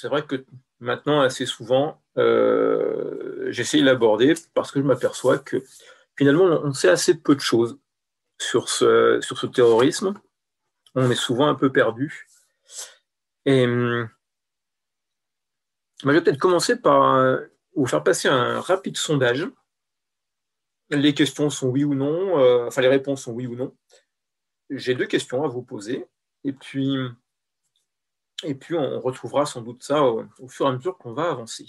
c'est vrai que maintenant, assez souvent, j'essaie de l'aborder parce que je m'aperçois que finalement, on sait assez peu de choses sur ce terrorisme. On est souvent un peu perdu. Et je vais peut-être commencer par vous faire passer un rapide sondage. Les questions sont oui ou non, enfin les réponses sont oui ou non. J'ai deux questions à vous poser. Et puis, et puis on retrouvera sans doute ça au fur et à mesure qu'on va avancer.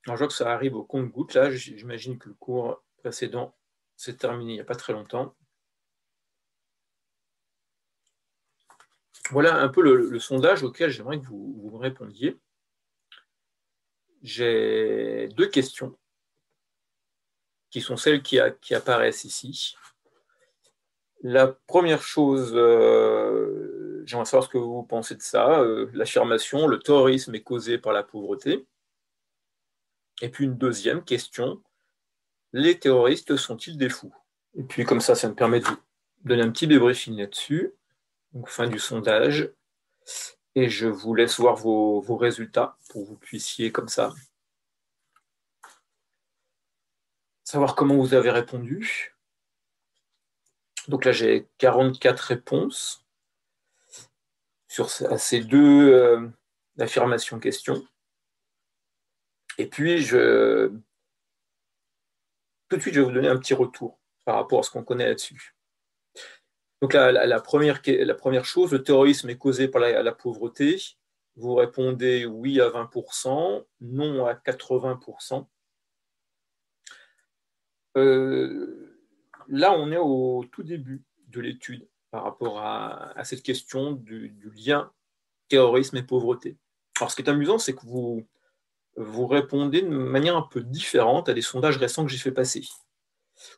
Alors, je vois que ça arrive au compte-gouttes. Là, j'imagine que le cours précédent s'est terminé il n'y a pas très longtemps. Voilà un peu le sondage auquel j'aimerais que vous me répondiez. J'ai deux questions qui sont celles qui apparaissent ici. La première chose, j'aimerais savoir ce que vous pensez de ça. L'affirmation, le terrorisme est causé par la pauvreté. Et puis une deuxième question, les terroristes sont-ils des fous? Et puis comme ça me permet de vous donner un petit débriefing là-dessus. Donc fin du sondage. Et je vous laisse voir vos résultats pour que vous puissiez comme ça savoir comment vous avez répondu. Donc là, j'ai 44 réponses à ces deux affirmations-questions. Et puis, tout de suite, je vais vous donner un petit retour par rapport à ce qu'on connaît là-dessus. Donc la première chose, le terrorisme est causé par la pauvreté. Vous répondez oui à 20%, non à 80%. Là, on est au tout début de l'étude par rapport à cette question du lien terrorisme et pauvreté. Alors, ce qui est amusant, c'est que vous répondez de manière un peu différente à des sondages récents que j'ai fait passer,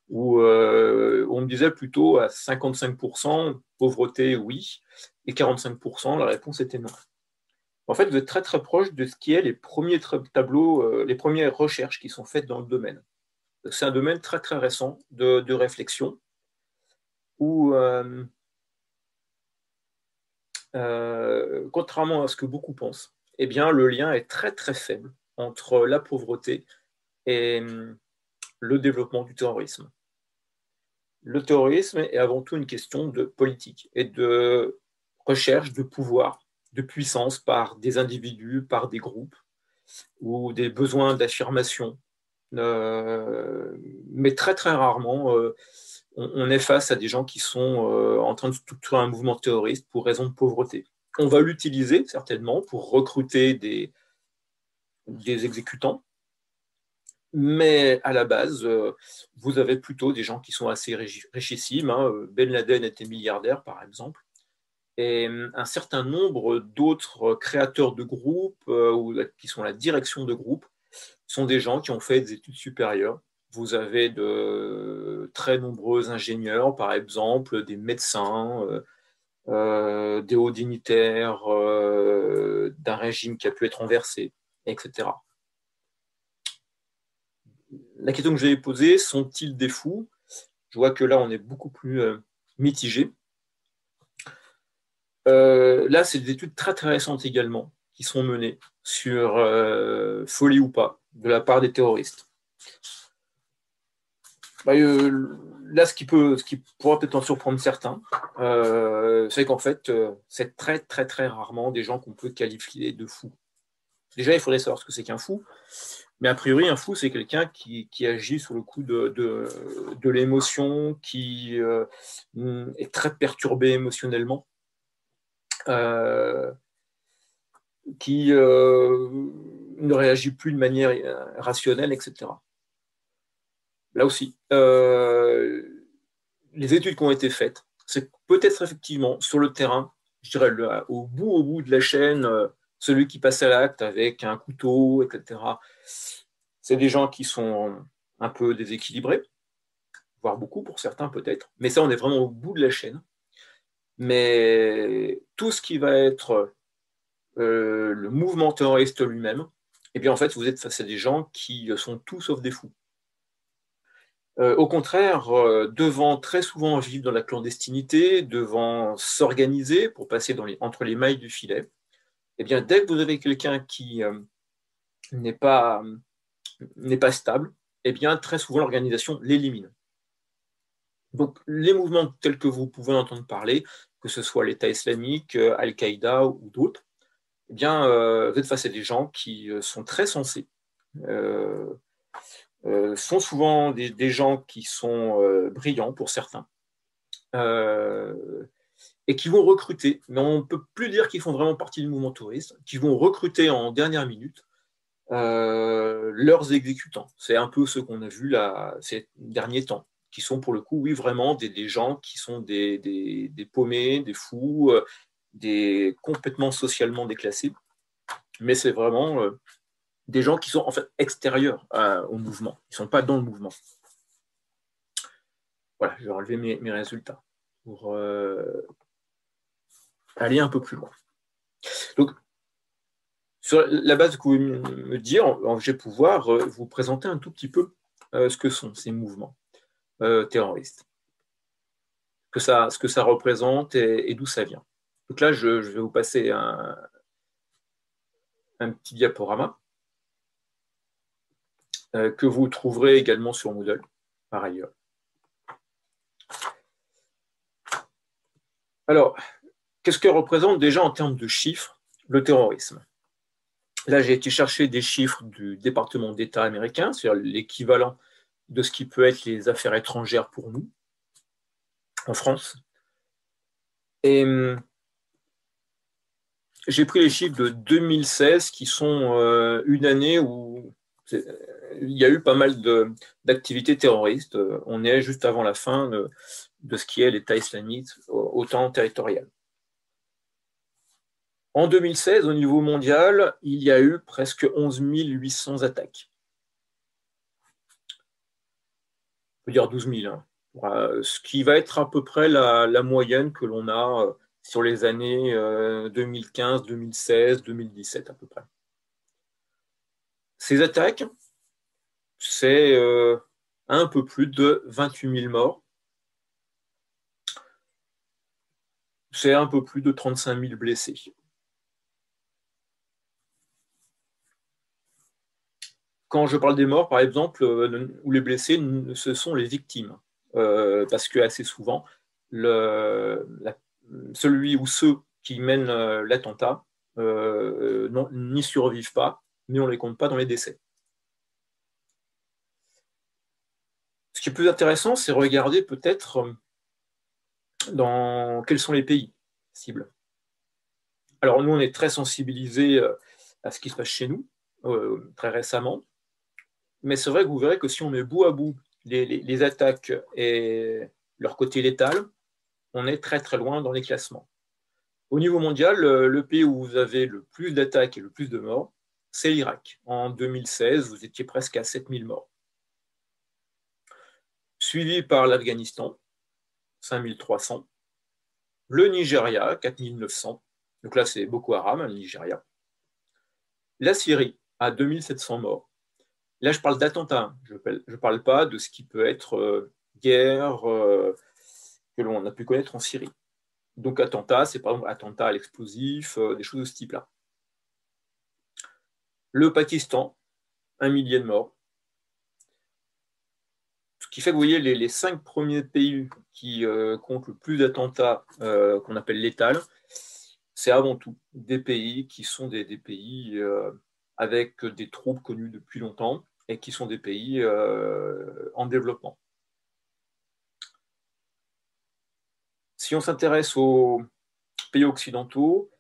où on me disait plutôt à 55% pauvreté, oui, et 45%, la réponse était non. En fait, vous êtes très très proche de ce qui est les premiers tableaux, les premières recherches qui sont faites dans le domaine. C'est un domaine très très récent de réflexion où, contrairement à ce que beaucoup pensent, eh bien, le lien est très très faible entre la pauvreté et le développement du terrorisme. Le terrorisme est avant tout une question de politique et de recherche de pouvoir, de puissance par des individus, par des groupes, ou des besoins d'affirmation. Mais très très rarement, on est face à des gens qui sont en train de structurer un mouvement terroriste pour raison de pauvreté. On va l'utiliser certainement pour recruter des exécutants, mais à la base, vous avez plutôt des gens qui sont assez richissimes. Hein. Ben Laden était milliardaire, par exemple. Et un certain nombre d'autres créateurs de groupes ou qui sont la direction de groupes sont des gens qui ont fait des études supérieures. Vous avez de très nombreux ingénieurs, par exemple, des médecins, des hauts dignitaires d'un régime qui a pu être renversé, etc. La question que je vais poser, sont-ils des fous? Je vois que là, on est beaucoup plus mitigé. Là, c'est des études très très récentes également qui sont menées sur folie ou pas de la part des terroristes. Là, ce qui pourra peut-être en surprendre certains, c'est qu'en fait, c'est très très très rarement des gens qu'on peut qualifier de fous. Déjà, il faudrait savoir ce que c'est qu'un fou, mais a priori, un fou, c'est quelqu'un qui agit sous le coup de l'émotion, qui est très perturbé émotionnellement. Qui ne réagit plus de manière rationnelle, etc. Là aussi, les études qui ont été faites, c'est peut-être effectivement sur le terrain, je dirais au bout de la chaîne, celui qui passe à l'acte avec un couteau, etc. C'est des gens qui sont un peu déséquilibrés, voire beaucoup pour certains peut-être, mais ça on est vraiment au bout de la chaîne. Mais tout ce qui va être le mouvement terroriste lui-même, eh bien en fait, vous êtes face à des gens qui sont tout sauf des fous. Au contraire, devant très souvent vivre dans la clandestinité, devant s'organiser pour passer entre les mailles du filet, Eh bien, dès que vous avez quelqu'un qui n'est pas stable, eh bien, très souvent, l'organisation l'élimine. Donc, les mouvements tels que vous pouvez entendre parler, que ce soit l'État islamique, Al-Qaïda ou d'autres, eh bien, vous êtes face à des gens qui sont très sensés, sont souvent des gens qui sont brillants pour certains, et qui vont recruter, mais on ne peut plus dire qu'ils font vraiment partie du mouvement touriste, qui vont recruter en dernière minute leurs exécutants. C'est un peu ce qu'on a vu là, ces derniers temps, qui sont pour le coup, oui, vraiment des gens qui sont des paumés, des fous, des complètement socialement déclassés, mais c'est vraiment des gens qui sont en fait extérieurs au mouvement, ils ne sont pas dans le mouvement. Voilà, je vais relever mes résultats pour aller un peu plus loin. Donc, sur la base de ce que vous me dire, je vais pouvoir vous présenter un tout petit peu ce que sont ces mouvements terroristes, ce que ça représente et d'où ça vient. Donc là, je vais vous passer un petit diaporama que vous trouverez également sur Moodle, par ailleurs. Alors, qu'est-ce que représente déjà en termes de chiffres le terrorisme? Là, j'ai été chercher des chiffres du département d'État américain, c'est-à-dire l'équivalent de ce qui peut être les affaires étrangères pour nous, en France. Et j'ai pris les chiffres de 2016, qui sont une année où il y a eu pas mal d'activités terroristes. On est juste avant la fin de ce qui est l'État islamique au temps territorial. En 2016, au niveau mondial, il y a eu presque 11 800 attaques. On peut dire 12 000, hein. Ce qui va être à peu près la moyenne que l'on a sur les années 2015, 2016, 2017 à peu près. Ces attaques, c'est un peu plus de 28 000 morts. C'est un peu plus de 35 000 blessés. Quand je parle des morts, par exemple, ou les blessés, ce sont les victimes. Parce que assez souvent, celui ou ceux qui mènent l'attentat n'y survivent pas, mais on ne les compte pas dans les décès. Ce qui est plus intéressant, c'est regarder peut-être dans quels sont les pays cibles. Alors nous, on est très sensibilisés à ce qui se passe chez nous, très récemment, mais c'est vrai que vous verrez que si on met bout à bout les attaques et leur côté létal, on est très très loin dans les classements. Au niveau mondial, le pays où vous avez le plus d'attaques et le plus de morts, c'est l'Irak. En 2016, vous étiez presque à 7 000 morts. Suivi par l'Afghanistan, 5 300. Le Nigeria, 4 900. Donc là, c'est Boko Haram, le Nigeria. La Syrie, à 2 700 morts. Là, je parle d'attentats. Je ne parle pas de ce qui peut être guerre que l'on a pu connaître en Syrie. Donc, attentat, c'est par exemple attentat à l'explosif, des choses de ce type-là. Le Pakistan, 1 millier de morts. Ce qui fait que vous voyez, les 5 premiers pays qui comptent le plus d'attentats qu'on appelle létals, c'est avant tout des pays qui sont des pays avec des troupes connues depuis longtemps et qui sont des pays en développement. Si on s'intéresse aux pays occidentaux,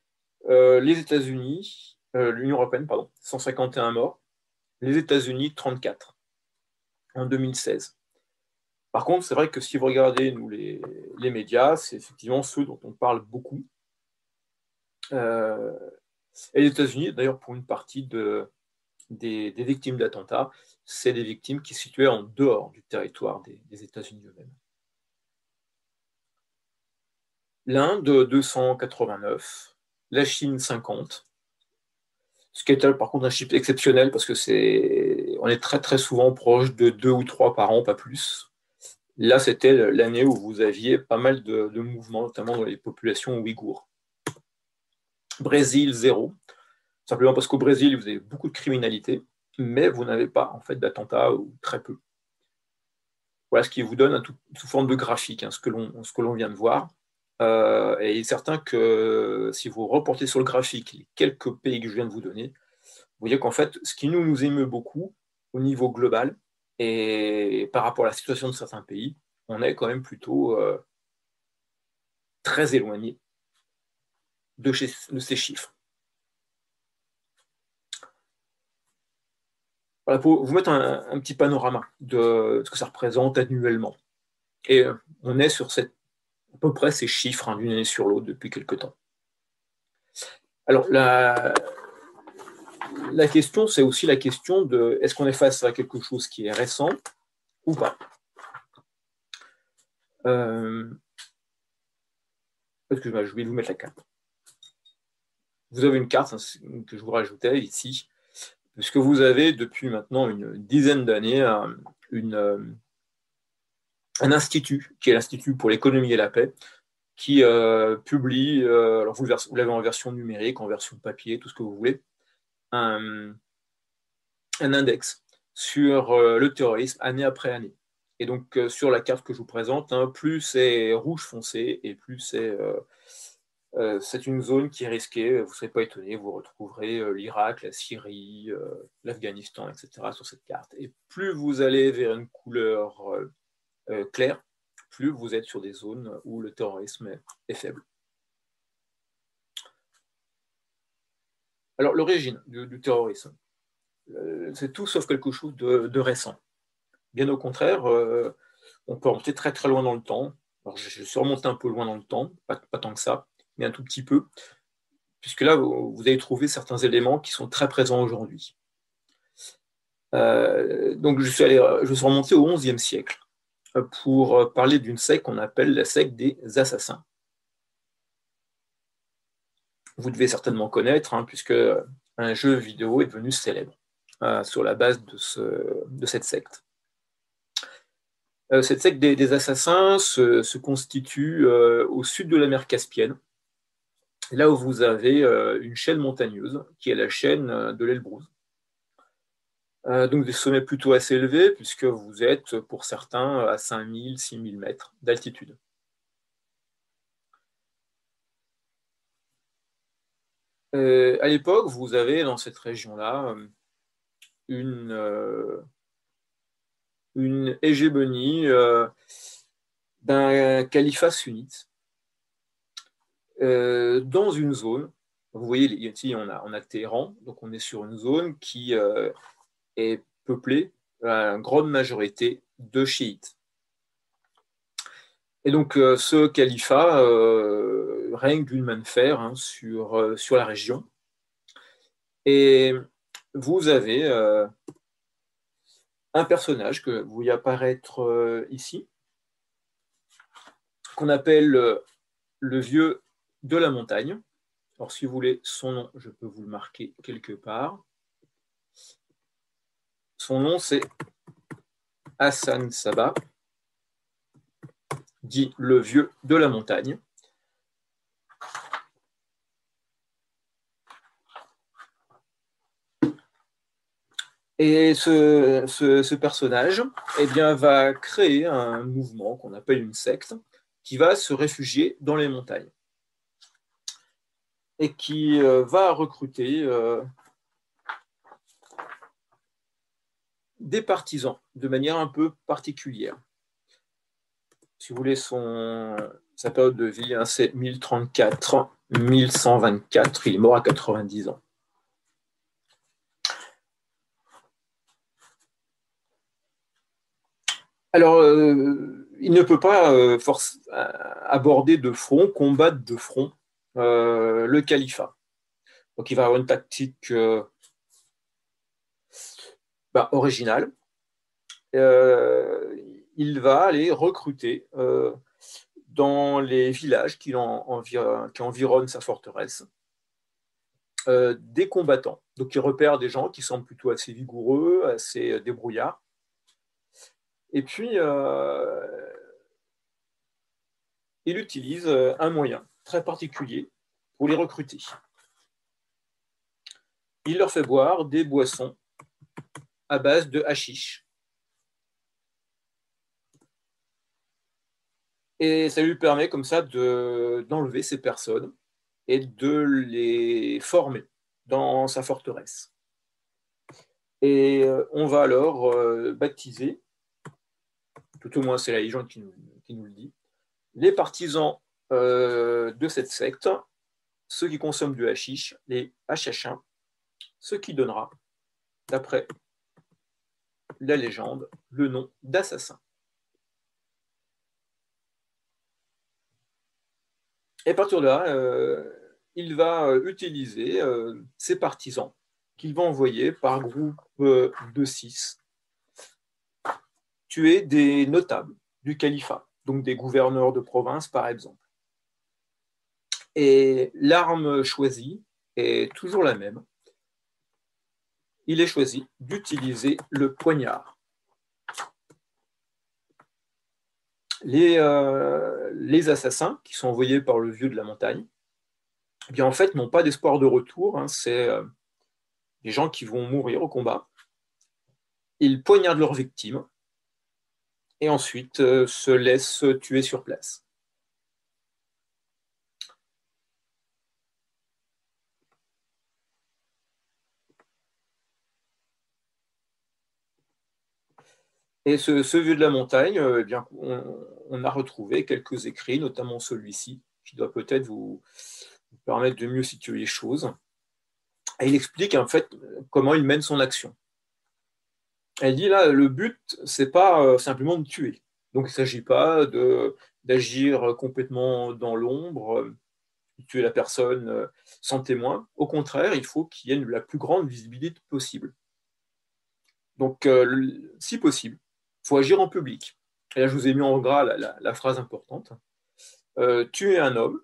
les États-Unis, l'Union européenne, pardon, 151 morts, les États-Unis, 34 en 2016. Par contre, c'est vrai que si vous regardez nous, les médias, c'est effectivement ceux dont on parle beaucoup. Et les États-Unis, d'ailleurs, pour une partie des victimes d'attentats, c'est des victimes qui se situaient en dehors du territoire des États-Unis eux-mêmes. L'Inde, 289, la Chine, 50. Ce qui est par contre un chiffre exceptionnel parce que on est très très souvent proche de 2 ou 3 par an, pas plus. Là, c'était l'année où vous aviez pas mal de mouvements, notamment dans les populations ouïghours. Brésil, 0. simplement parce qu'au Brésil, vous avez beaucoup de criminalité, mais vous n'avez pas en fait d'attentats ou très peu. Voilà ce qui vous donne sous forme de graphique, hein, ce que l'on vient de voir. Et il est certain que si vous reportez sur le graphique les quelques pays que je viens de vous donner, vous voyez qu'en fait, ce qui nous émeut beaucoup au niveau global, et par rapport à la situation de certains pays, on est quand même plutôt très éloigné de ces chiffres. Voilà, pour vous mettre un petit panorama de ce que ça représente annuellement. Et on est sur à peu près ces chiffres, hein, d'une année sur l'autre depuis quelques temps. Alors, la question, c'est aussi la question de est-ce qu'on est face à quelque chose qui est récent ou pas. Excusez-moi, je vais vous mettre la carte. Vous avez une carte, hein, que je vous rajoutais ici, puisque vous avez depuis maintenant une dizaine d'années un institut, qui est l'Institut pour l'économie et la paix, qui publie, alors vous l'avez en version numérique, en version papier, tout ce que vous voulez, un index sur le terrorisme année après année. Et donc, sur la carte que je vous présente, hein, plus c'est rouge foncé et plus c'est une zone qui est risquée. Vous ne serez pas étonné, vous retrouverez l'Irak, la Syrie, l'Afghanistan, etc. sur cette carte. Et plus vous allez vers une couleur claire, plus vous êtes sur des zones où le terrorisme est faible. Alors, l'origine du terrorisme, c'est tout sauf quelque chose de récent. Bien au contraire, on peut remonter très très loin dans le temps. Alors, je suis remonté un peu loin dans le temps, pas tant que ça, mais un tout petit peu, puisque là, vous allez trouver certains éléments qui sont très présents aujourd'hui. Donc, je suis remonté au XIe siècle pour parler d'une secte qu'on appelle la secte des assassins. Vous devez certainement connaître, hein, puisque un jeu vidéo est devenu célèbre sur la base de cette secte. Cette secte des assassins se constitue au sud de la mer Caspienne, là où vous avez une chaîne montagneuse, qui est la chaîne de l'Elbrouz. Donc des sommets plutôt assez élevés, puisque vous êtes, pour certains, à 5000, 6000 mètres d'altitude. À l'époque, vous avez dans cette région-là une hégémonie d'un califat sunnite dans une zone. Vous voyez, ici, on a Téhéran, donc on est sur une zone qui est peuplée à une grande majorité de chiites. Et donc, ce califat règne d'une main de fer, hein, sur la région. Et vous avez un personnage que vous voyez apparaître ici, qu'on appelle le vieux de la montagne. Alors, si vous voulez son nom, je peux vous le marquer quelque part. Son nom, c'est Hassan Sabbah, dit le vieux de la montagne. Et ce personnage, eh bien, va créer un mouvement qu'on appelle une secte, qui va se réfugier dans les montagnes et qui va recruter des partisans de manière un peu particulière. Si vous voulez, sa période de vie, hein, c'est 1034-1124, il est mort à 90 ans. Alors, il ne peut pas aborder de front, combattre de front le califat. Donc, il va avoir une tactique originale. Il va aller recruter dans les villages qui environnent sa forteresse des combattants. Donc, il repère des gens qui semblent plutôt assez vigoureux, assez débrouillards. Et puis, il utilise un moyen très particulier pour les recruter. il leur fait boire des boissons à base de hashish. Et ça lui permet comme ça d'enlever ces personnes et de les former dans sa forteresse. Et on va alors baptiser, tout au moins c'est la légende qui nous le dit, les partisans de cette secte, ceux qui consomment du hashish, les hachachins, ce qui donnera, d'après la légende, le nom d'assassins. Et à partir de là, il va utiliser ses partisans qu'il va envoyer par groupe de 6 tuer des notables du califat, donc des gouverneurs de province par exemple. Et l'arme choisie est toujours la même. Il est choisi d'utiliser le poignard. Les assassins qui sont envoyés par le vieux de la montagne, eh bien en fait n'ont pas d'espoir de retour. C'est des gens qui vont mourir au combat. Ils poignardent leurs victimes et ensuite se laissent tuer sur place. Et ce vieux de la montagne, eh bien, on a retrouvé quelques écrits, notamment celui-ci, qui doit peut-être vous permettre de mieux situer les choses. Et il explique en fait comment il mène son action. Elle dit là, le but, c'est pas simplement de tuer. Donc il ne s'agit pas d'agir complètement dans l'ombre, de tuer la personne sans témoin. Au contraire, il faut qu'il y ait la plus grande visibilité possible. Donc, si possible, il faut agir en public. Et là, je vous ai mis en gras la phrase importante. Tuer un homme,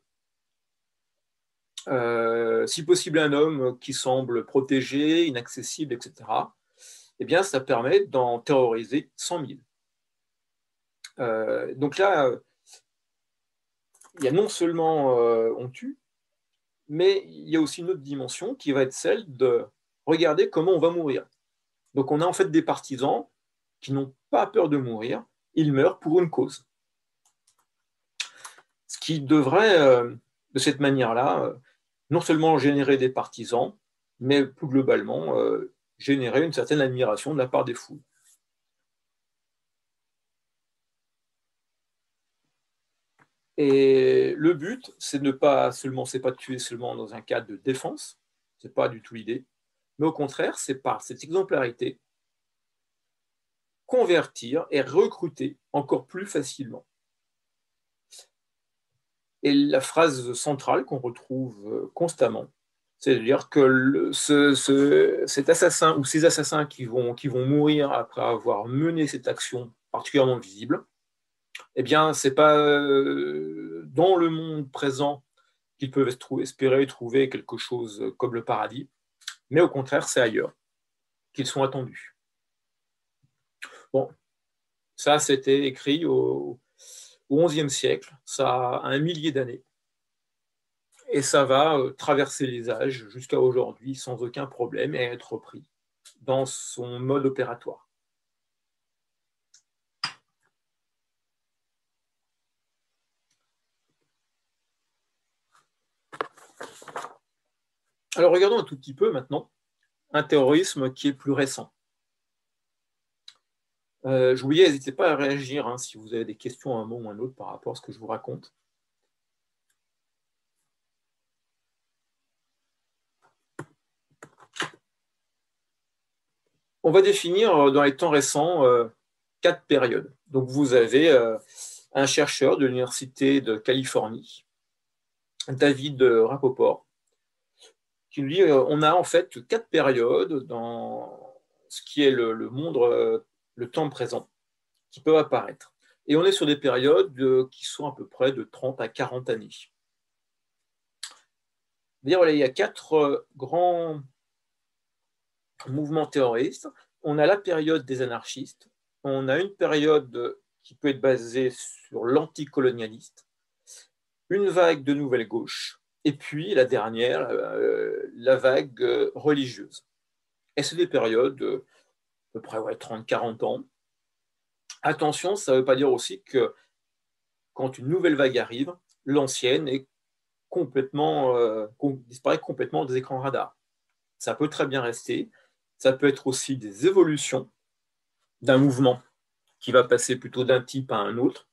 si possible un homme qui semble protégé, inaccessible, etc., eh bien, ça permet d'en terroriser 100 000. Donc là, il y a non seulement on tue, mais il y a aussi une autre dimension qui va être celle de regarder comment on va mourir. Donc on a en fait des partisans qui n'ont pas peur de mourir, ils meurent pour une cause. Ce qui devrait, de cette manière-là, non seulement générer des partisans, mais plus globalement, générer une certaine admiration de la part des foules. Et le but, c'est pas de tuer seulement dans un cadre de défense, c'est pas du tout l'idée, mais au contraire, c'est par cette exemplarité convertir et recruter encore plus facilement. Et la phrase centrale qu'on retrouve constamment, c'est-à-dire que cet assassin ou ces assassins qui vont mourir après avoir mené cette action particulièrement visible, eh bien, ce n'est pas dans le monde présent qu'ils peuvent espérer trouver quelque chose comme le paradis, mais au contraire, c'est ailleurs qu'ils sont attendus. Bon, ça, c'était écrit au XIe siècle, ça a un millier d'années. Et ça va traverser les âges jusqu'à aujourd'hui sans aucun problème et être repris dans son mode opératoire. Alors regardons un tout petit peu maintenant un terrorisme qui est plus récent. Je vous dis, n'hésitez pas à réagir si vous avez des questions à un moment ou à un autre par rapport à ce que je vous raconte. On va définir dans les temps récents 4 périodes. Donc vous avez un chercheur de l'Université de Californie, David Rapoport, qui nous dit on a en fait 4 périodes dans ce qui est le monde, le temps présent, qui peuvent apparaître. Et on est sur des périodes qui sont à peu près de 30 à 40 années. Voilà, il y a 4 grands mouvements terroristes. On a la période des anarchistes, on a une période qui peut être basée sur l'anticolonialiste, une vague de nouvelle gauche Et puis la dernière, la vague religieuse. Et c'est des périodes à peu près 30-40 ans. Attention, ça ne veut pas dire aussi que quand une nouvelle vague arrive, l'ancienne est disparaît complètement des écrans radars. Ça peut très bien rester. Ça peut être aussi des évolutions d'un mouvement qui va passer plutôt d'un type à un autre.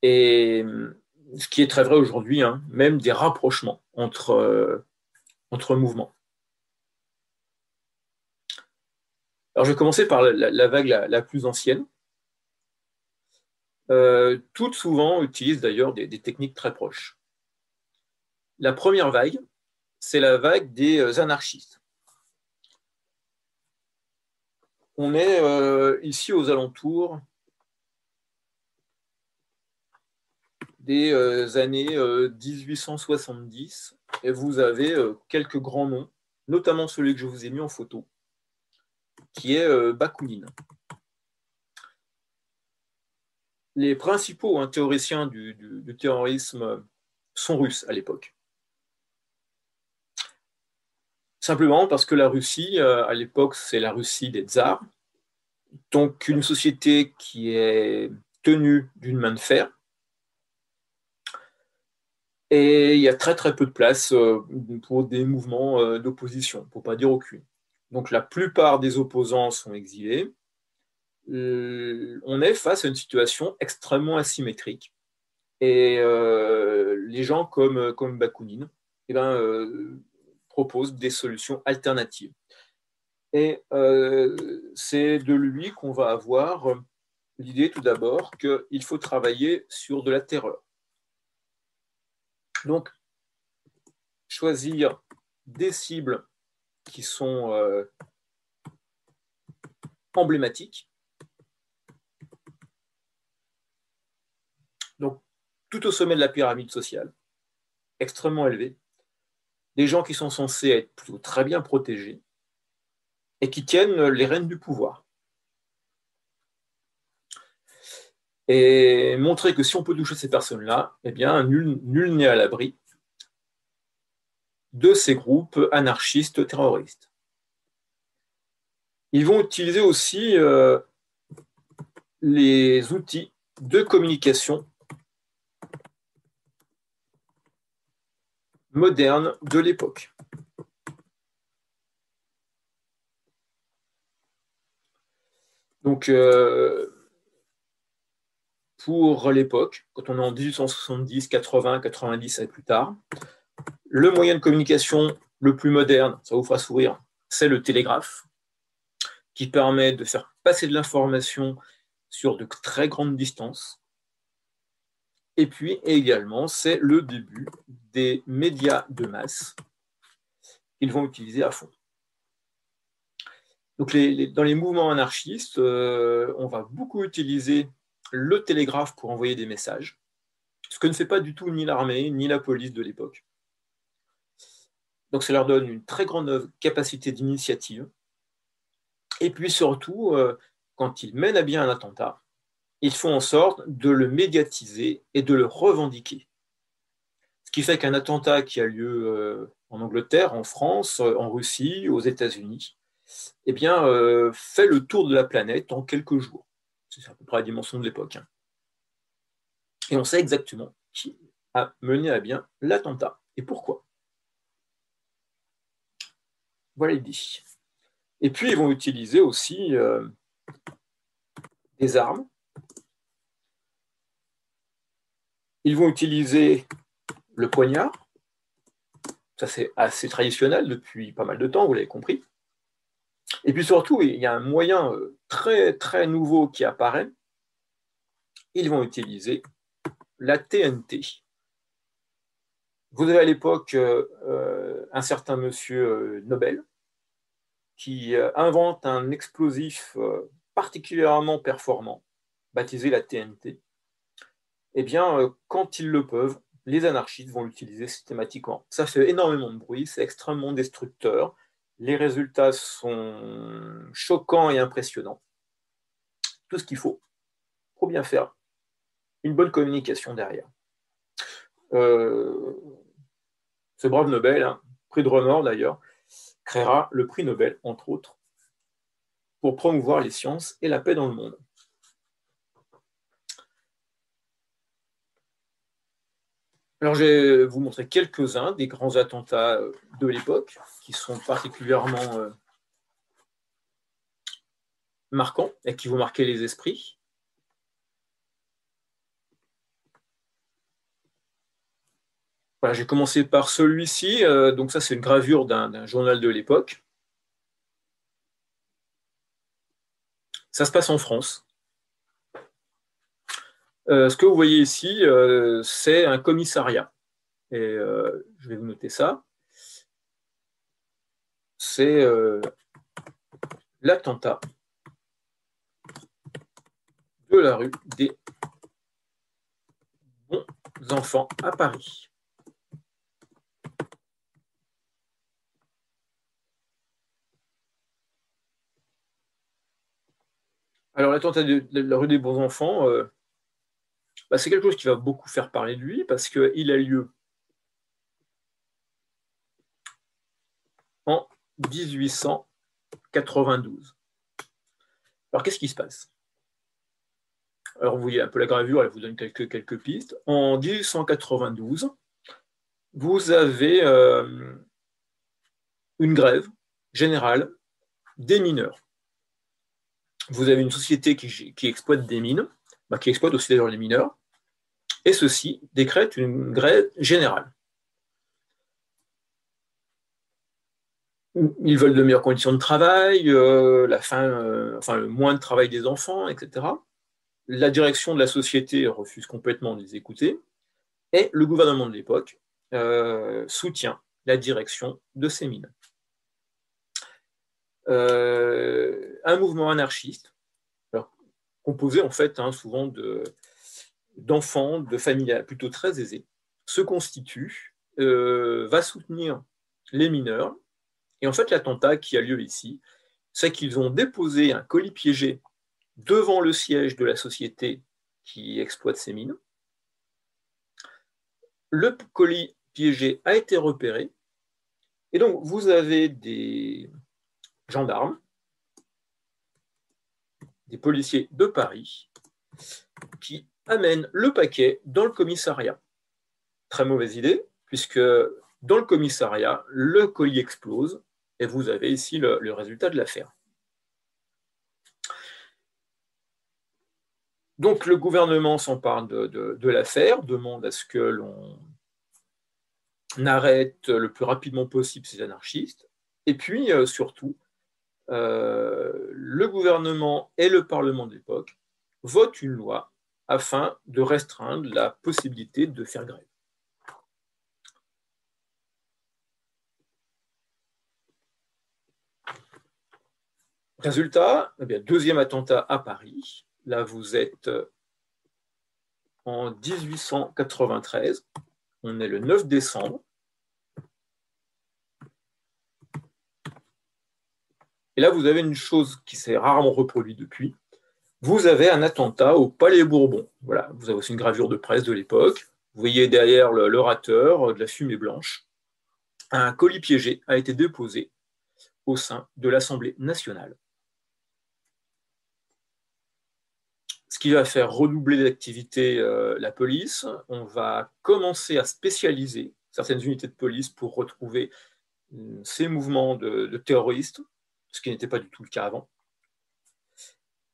Et ce qui est très vrai aujourd'hui, hein, même des rapprochements entre mouvements. Alors je vais commencer par la vague la plus ancienne. Toutes souvent utilisent d'ailleurs des techniques très proches. La première vague, c'est la vague des anarchistes. On est ici aux alentours des années 1870 et vous avez quelques grands noms, notamment celui que je vous ai mis en photo, qui est Bakounine. Les principaux théoriciens du terrorisme sont russes à l'époque. Simplement parce que la Russie, à l'époque, c'est la Russie des tsars, donc une société qui est tenue d'une main de fer, et il y a très très peu de place pour des mouvements d'opposition, pour ne pas dire aucune. Donc la plupart des opposants sont exilés. On est face à une situation extrêmement asymétrique. Et les gens comme Bakounine proposent des solutions alternatives. Et c'est de lui qu'on va avoir l'idée tout d'abord qu'il faut travailler sur de la terreur. Donc, choisir des cibles qui sont emblématiques. Donc, tout au sommet de la pyramide sociale, extrêmement élevé, des gens qui sont censés être plutôt très bien protégés et qui tiennent les rênes du pouvoir. Et montrer que si on peut toucher ces personnes-là, eh bien, nul n'est à l'abri de ces groupes anarchistes terroristes. Ils vont utiliser aussi les outils de communication modernes de l'époque. Donc, pour l'époque, quand on est en 1870, 80, 90 et plus tard, le moyen de communication le plus moderne, ça vous fera sourire, c'est le télégraphe, qui permet de faire passer de l'information sur de très grandes distances. Et puis également, c'est le début des médias de masse qu'ils vont utiliser à fond. Donc dans les mouvements anarchistes, on va beaucoup utiliser le télégraphe pour envoyer des messages, ce que ne fait pas du tout ni l'armée ni la police de l'époque. Donc ça leur donne une très grande capacité d'initiative. Et puis surtout, quand ils mènent à bien un attentat, ils font en sorte de le médiatiser et de le revendiquer. Ce qui fait qu'un attentat qui a lieu en Angleterre, en France, en Russie, aux États-Unis, eh bien, fait le tour de la planète en quelques jours. C'est à peu près la dimension de l'époque. Hein. Et on sait exactement qui a mené à bien l'attentat et pourquoi. Voilà l'idée. Et puis, ils vont utiliser aussi des armes. Ils vont utiliser le poignard. Ça, c'est assez traditionnel depuis pas mal de temps, vous l'avez compris. Et puis surtout, il y a un moyen très, très nouveau qui apparaît. Ils vont utiliser la TNT. Vous avez à l'époque un certain monsieur Nobel qui invente un explosif particulièrement performant, baptisé la TNT. Eh bien, quand ils le peuvent, les anarchistes vont l'utiliser systématiquement. Ça fait énormément de bruit, c'est extrêmement destructeur. Les résultats sont choquants et impressionnants. Tout ce qu'il faut pour bien faire une bonne communication derrière. ce brave Nobel, hein, prix de remords d'ailleurs, créera le prix Nobel, entre autres, pour promouvoir les sciences et la paix dans le monde. Alors, je vais vous montrer quelques-uns des grands attentats de l'époque qui sont particulièrement marquants et qui vont marquer les esprits. Voilà, j'ai commencé par celui-ci. Donc ça, c'est une gravure d'un journal de l'époque. Ça se passe en France. Ce que vous voyez ici, c'est un commissariat. Et je vais vous noter ça. C'est l'attentat de la rue des Bons Enfants à Paris. Alors, l'attentat de la rue des Bons Enfants, c'est quelque chose qui va beaucoup faire parler de lui parce qu'il a lieu en 1892. Alors, qu'est-ce qui se passe? Alors, vous voyez un peu la gravure, elle vous donne quelques pistes. En 1892, vous avez une grève générale des mineurs. Vous avez une société qui exploite des mines, qui exploite aussi d'ailleurs les mineurs, et ceux-ci décrètent une grève générale. Ils veulent de meilleures conditions de travail, le moins de travail des enfants, etc. La direction de la société refuse complètement de les écouter, et le gouvernement de l'époque soutient la direction de ces mines. Un mouvement anarchiste, composé en fait souvent d'enfants, de familles plutôt très aisées, se constitue, va soutenir les mineurs. Et en fait, l'attentat qui a lieu ici, c'est qu'ils ont déposé un colis piégé devant le siège de la société qui exploite ces mines. Le colis piégé a été repéré. Et donc, vous avez des gendarmes, des policiers de Paris, qui amènent le paquet dans le commissariat. Très mauvaise idée, puisque dans le commissariat, le colis explose, et vous avez ici le résultat de l'affaire. Donc le gouvernement s'empare de l'affaire, demande à ce que l'on arrête le plus rapidement possible ces anarchistes, et puis surtout, le gouvernement et le Parlement de l'époque votent une loi afin de restreindre la possibilité de faire grève. Résultat, deuxième attentat à Paris. Là, vous êtes en 1893. On est le 9 décembre. Et là, vous avez une chose qui s'est rarement reproduite depuis. Vous avez un attentat au Palais Bourbon. Voilà, vous avez aussi une gravure de presse de l'époque. Vous voyez derrière l'orateur de la fumée blanche. Un colis piégé a été déposé au sein de l'Assemblée nationale. Ce qui va faire redoubler d'activité la police. On va commencer à spécialiser certaines unités de police pour retrouver ces mouvements de terroristes, ce qui n'était pas du tout le cas avant.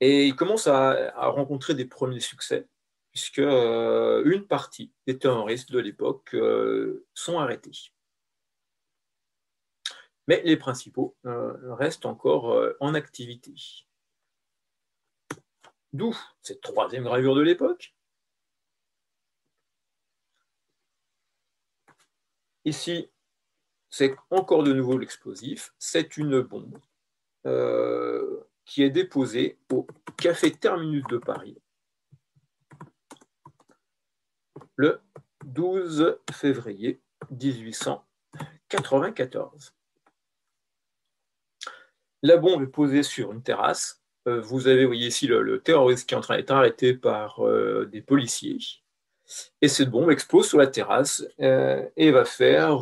Et il commence à rencontrer des premiers succès, puisque une partie des terroristes de l'époque sont arrêtés. Mais les principaux restent encore en activité. D'où cette troisième gravure de l'époque. Ici, c'est encore de nouveau l'explosif. C'est une bombe qui est déposée au Café Terminus de Paris le 12 février 1894. La bombe est posée sur une terrasse. Vous voyez ici le terroriste qui est en train d'être arrêté par des policiers. Et cette bombe explose sur la terrasse et va faire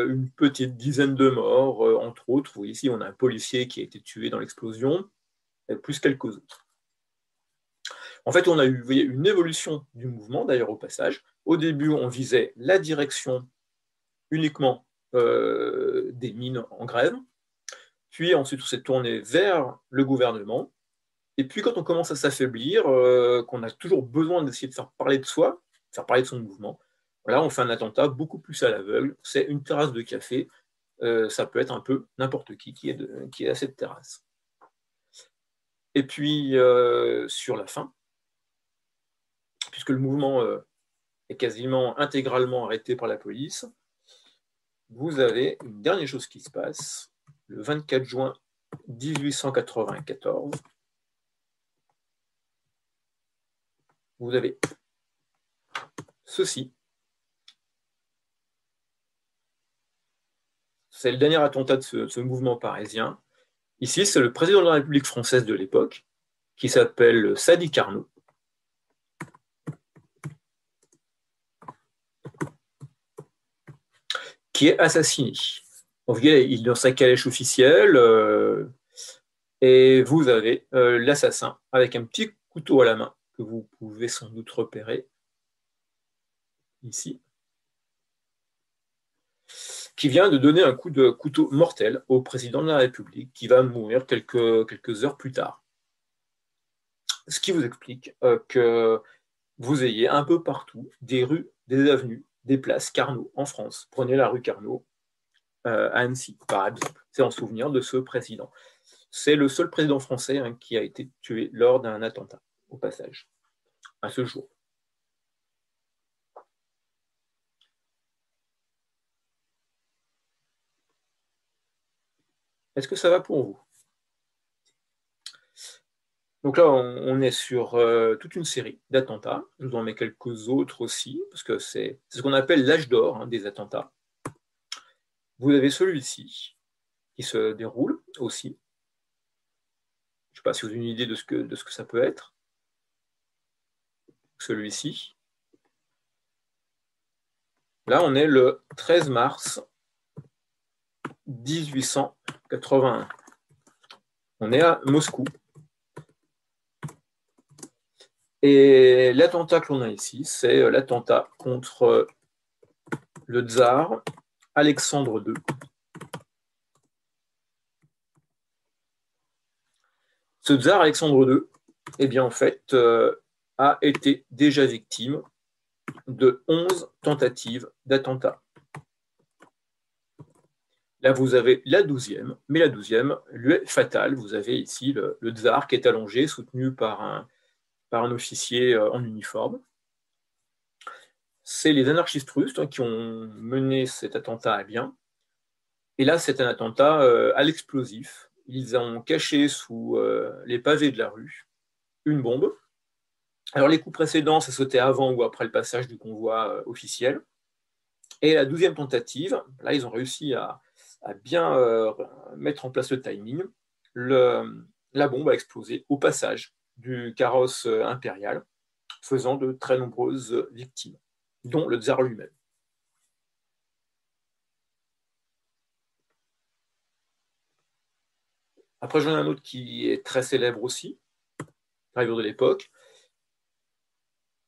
une petite dizaine de morts, entre autres. Vous voyez ici, on a un policier qui a été tué dans l'explosion, plus quelques autres. En fait, on a eu, vous voyez, une évolution du mouvement, d'ailleurs au passage. Au début, on visait la direction uniquement des mines en grève. Puis ensuite, on s'est tourné vers le gouvernement. Et puis, quand on commence à s'affaiblir, qu'on a toujours besoin d'essayer de faire parler de soi, faire parler de son mouvement, là, on fait un attentat beaucoup plus à l'aveugle. C'est une terrasse de café. Ça peut être un peu n'importe qui est à cette terrasse. Et puis, sur la fin, puisque le mouvement est quasiment intégralement arrêté par la police, vous avez une dernière chose qui se passe, le 24 juin 1894. Vous avez ceci. C'est le dernier attentat de ce mouvement parisien. Ici, c'est le président de la République française de l'époque, qui s'appelle Sadi Carnot, qui est assassiné. Vous voyez, il est dans sa calèche officielle, et vous avez l'assassin avec un petit couteau à la main, que vous pouvez sans doute repérer ici, qui vient de donner un coup de couteau mortel au président de la République, qui va mourir quelques heures plus tard. Ce qui vous explique que vous ayez un peu partout des rues, des avenues, des places Carnot en France. Prenez la rue Carnot à Annecy, par exemple. C'est en souvenir de ce président. C'est le seul président français qui a été tué lors d'un attentat, au passage, à ce jour. Est-ce que ça va pour vous? Donc là, on est sur toute une série d'attentats. Je vous en mets quelques autres aussi, parce que c'est ce qu'on appelle l'âge d'or des attentats. Vous avez celui-ci, qui se déroule aussi. Je ne sais pas si vous avez une idée de ce que ça peut être. Celui-ci. Là, on est le 13 mars 1881. On est à Moscou. Et l'attentat que l'on a ici, c'est l'attentat contre le tsar Alexandre II. Ce tsar Alexandre II, eh bien, en fait, a été déjà victime de 11 tentatives d'attentat. Là, vous avez la 12e, mais la 12e lui est fatale. Vous avez ici le tsar qui est allongé, soutenu par un officier en uniforme. C'est les anarchistes russes qui ont mené cet attentat à bien. Et là, c'est un attentat à l'explosif. Ils ont caché sous les pavés de la rue une bombe. Alors, les coups précédents, ça sautait avant ou après le passage du convoi officiel. Et la 12e tentative, là, ils ont réussi à bien mettre en place le timing. La bombe a explosé au passage du carrosse impérial, faisant de très nombreuses victimes, dont le tsar lui-même. Après, j'en ai un autre qui est très célèbre aussi, gravure de l'époque.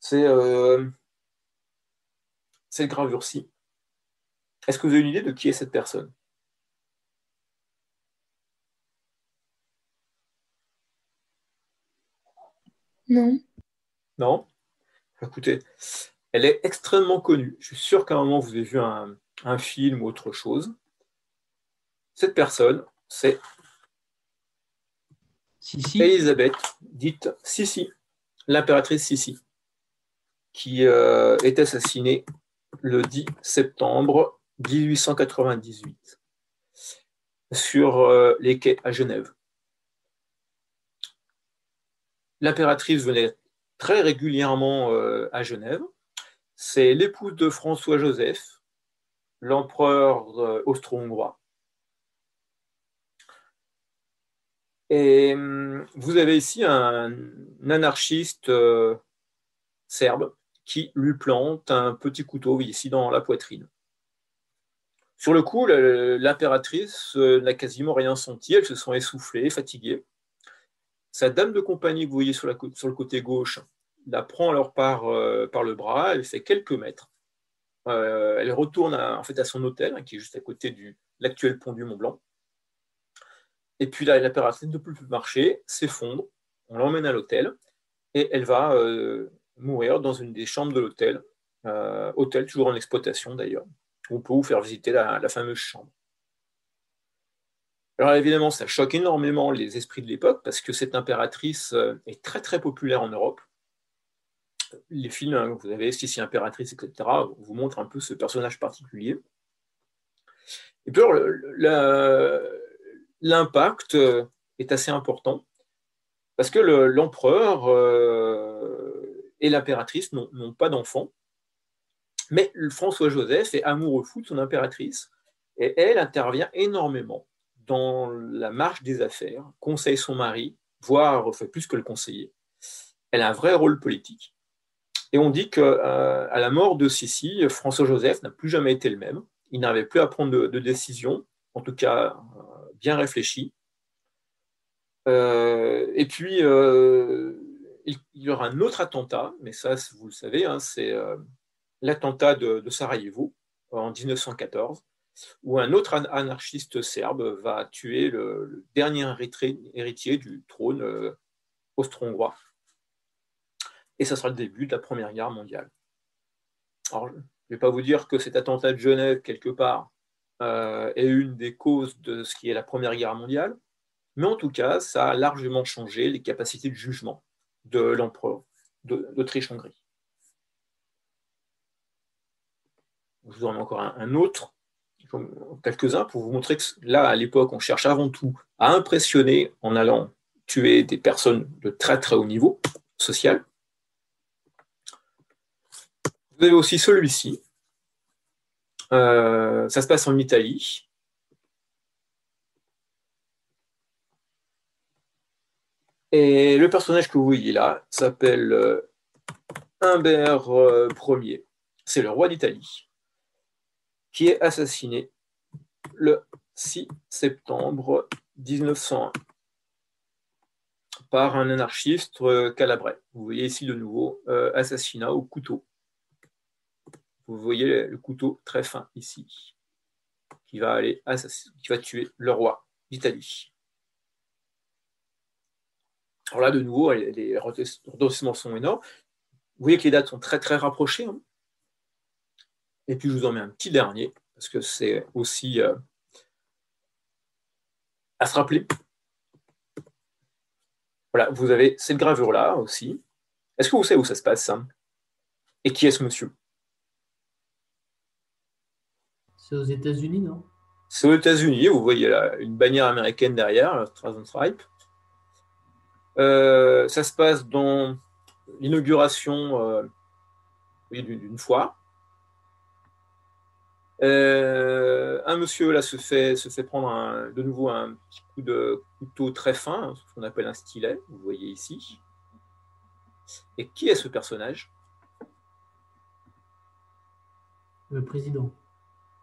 C'est cette gravure-ci. Est-ce que vous avez une idée de qui est cette personne? Non. Non? Écoutez, elle est extrêmement connue. Je suis sûr qu'à un moment, vous avez vu un film ou autre chose. Cette personne, c'est Si. Élisabeth, dite Sissi, l'impératrice Sissi, qui est assassinée le 10 septembre 1898 sur les quais à Genève. L'impératrice venait très régulièrement à Genève. C'est l'épouse de François-Joseph, l'empereur austro-hongrois. Et vous avez ici un anarchiste serbe qui lui plante un petit couteau ici dans la poitrine. Sur le coup, l'impératrice n'a quasiment rien senti, elle se sent essoufflée, fatiguée. Sa dame de compagnie, que vous voyez sur le côté gauche, la prend alors par le bras, elle fait quelques mètres. Elle retourne en fait, à son hôtel, qui est juste à côté de l'actuel pont du Mont-Blanc. Et puis là, l'impératrice ne peut plus marcher, s'effondre, on l'emmène à l'hôtel, et elle va mourir dans une des chambres de l'hôtel, hôtel toujours en exploitation d'ailleurs. On peut vous faire visiter la fameuse chambre. Alors évidemment, ça choque énormément les esprits de l'époque, parce que cette impératrice est très très populaire en Europe. Les films, vous avez Sissi impératrice, etc., vous montrent un peu ce personnage particulier. Et puis alors, l'impact est assez important, parce que l'empereur et l'impératrice n'ont pas d'enfants, mais François-Joseph est amoureux fou de son impératrice, et elle intervient énormément dans la marche des affaires, conseille son mari, voire fait plus que le conseiller. Elle a un vrai rôle politique. Et on dit qu'à la mort de Sissi, François-Joseph n'a plus jamais été le même. Il n'avait plus à prendre de décision, en tout cas bien réfléchie. Et puis, il y aura un autre attentat, mais ça, vous le savez, hein, c'est l'attentat de Sarajevo en 1914, où un autre anarchiste serbe va tuer le dernier héritier du trône austro-hongrois. Et ça sera le début de la Première Guerre mondiale. Alors, je ne vais pas vous dire que cet attentat de Genève, quelque part, est une des causes de ce qui est la Première Guerre mondiale, mais en tout cas, ça a largement changé les capacités de jugement de l'empereur d'Autriche-Hongrie. Je vous en mets encore un autre, quelques-uns, pour vous montrer que là, à l'époque, on cherche avant tout à impressionner en allant tuer des personnes de très très haut niveau social. Vous avez aussi celui-ci. Ça se passe en Italie. Et le personnage que vous voyez là s'appelle Humbert Ier. C'est le roi d'Italie, qui est assassiné le 6 septembre 1901 par un anarchiste calabrais. Vous voyez ici de nouveau assassinat au couteau. Vous voyez le couteau très fin ici, qui va tuer le roi d'Italie. Alors là, de nouveau, les redressements sont énormes. Vous voyez que les dates sont très très rapprochées. Hein. Et puis je vous en mets un petit dernier, parce que c'est aussi à se rappeler. Voilà, vous avez cette gravure-là aussi. Est-ce que vous savez où ça se passe, ça? Et qui est ce monsieur? C'est aux États-Unis, non? C'est aux États-Unis, vous voyez là, une bannière américaine derrière, la Stars Stripe. Ça se passe dans l'inauguration d'une foire. Un monsieur là se fait prendre de nouveau un petit coup de couteau très fin, ce qu'on appelle un stylet, vous voyez ici. Et qui est ce personnage? Le président.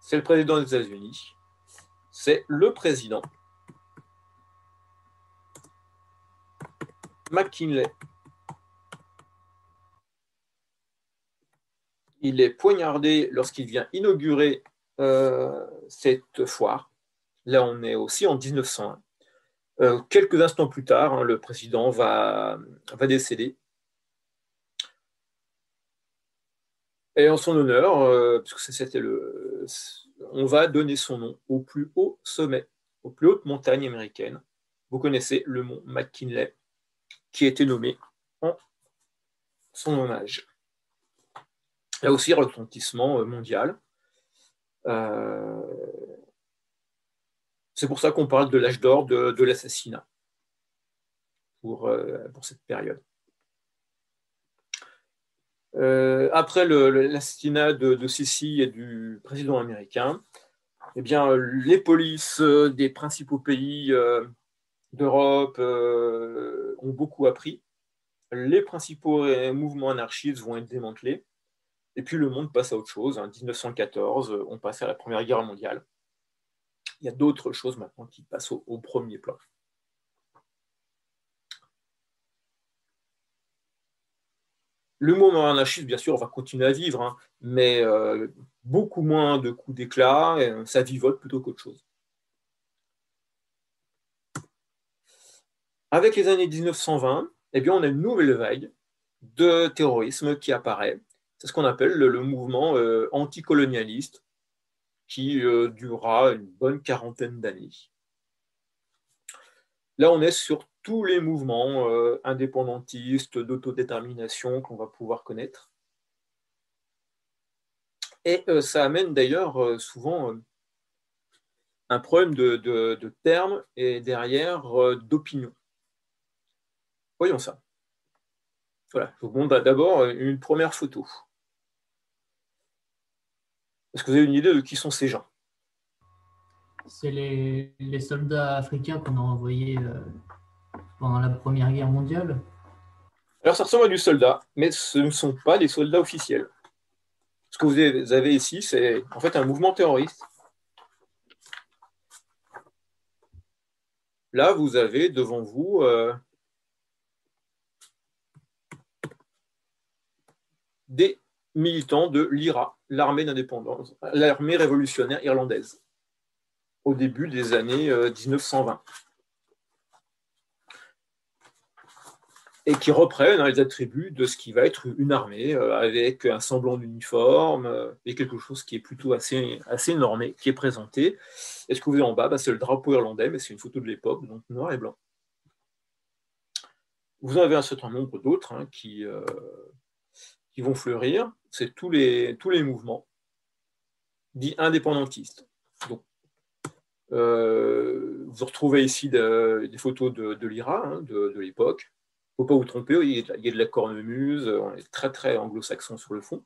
C'est le président des États-Unis. C'est le président McKinley. Il est poignardé lorsqu'il vient inaugurer cette foire. Là, on est aussi en 1901. Quelques instants plus tard, hein, le président va décéder. Et en son honneur, parce que on va donner son nom au plus haut sommet, aux plus hautes montagnes américaines. Vous connaissez le mont McKinley, qui a été nommé en son hommage. Là aussi, retentissement mondial. C'est pour ça qu'on parle de l'âge d'or de l'assassinat pour cette période. Après l'assassinat de Sissi et du président américain, eh bien, les polices des principaux pays d'Europe ont beaucoup appris. Les principaux mouvements anarchistes vont être démantelés. Et puis le monde passe à autre chose. En 1914, on passe à la Première Guerre mondiale. Il y a d'autres choses maintenant qui passent au premier plan. Le mouvement anarchiste, bien sûr, va continuer à vivre, hein, mais beaucoup moins de coups d'éclat, ça vivote plutôt qu'autre chose. Avec les années 1920, eh bien, on a une nouvelle vague de terrorisme qui apparaît. C'est ce qu'on appelle le mouvement anticolonialiste, qui durera une bonne quarantaine d'années. Là, on est sur tous les mouvements indépendantistes, d'autodétermination qu'on va pouvoir connaître. Et ça amène d'ailleurs souvent un problème de termes et derrière d'opinion. Voyons ça. Voilà, je vous montre d'abord une première photo. Est-ce que vous avez une idée de qui sont ces gens? C'est les soldats africains qu'on a envoyés pendant la Première Guerre mondiale. Alors ça ressemble à du soldat, mais ce ne sont pas des soldats officiels. Ce que vous avez ici, c'est en fait un mouvement terroriste. Là, vous avez devant vous des militants de l'IRA, l'armée d'indépendance, l'armée révolutionnaire irlandaise, au début des années 1920. Et qui reprennent les attributs de ce qui va être une armée, avec un semblant d'uniforme, et quelque chose qui est plutôt assez normé, qui est présenté. Et ce que vous voyez en bas, c'est le drapeau irlandais, mais c'est une photo de l'époque, donc noir et blanc. Vous en avez un certain nombre d'autres hein, qui vont fleurir. C'est tous les mouvements dits indépendantistes. Donc, vous retrouvez ici des photos de l'IRA, hein, de l'époque. Il ne faut pas vous tromper, il y a de la cornemuse, on est très très anglo-saxon sur le fond.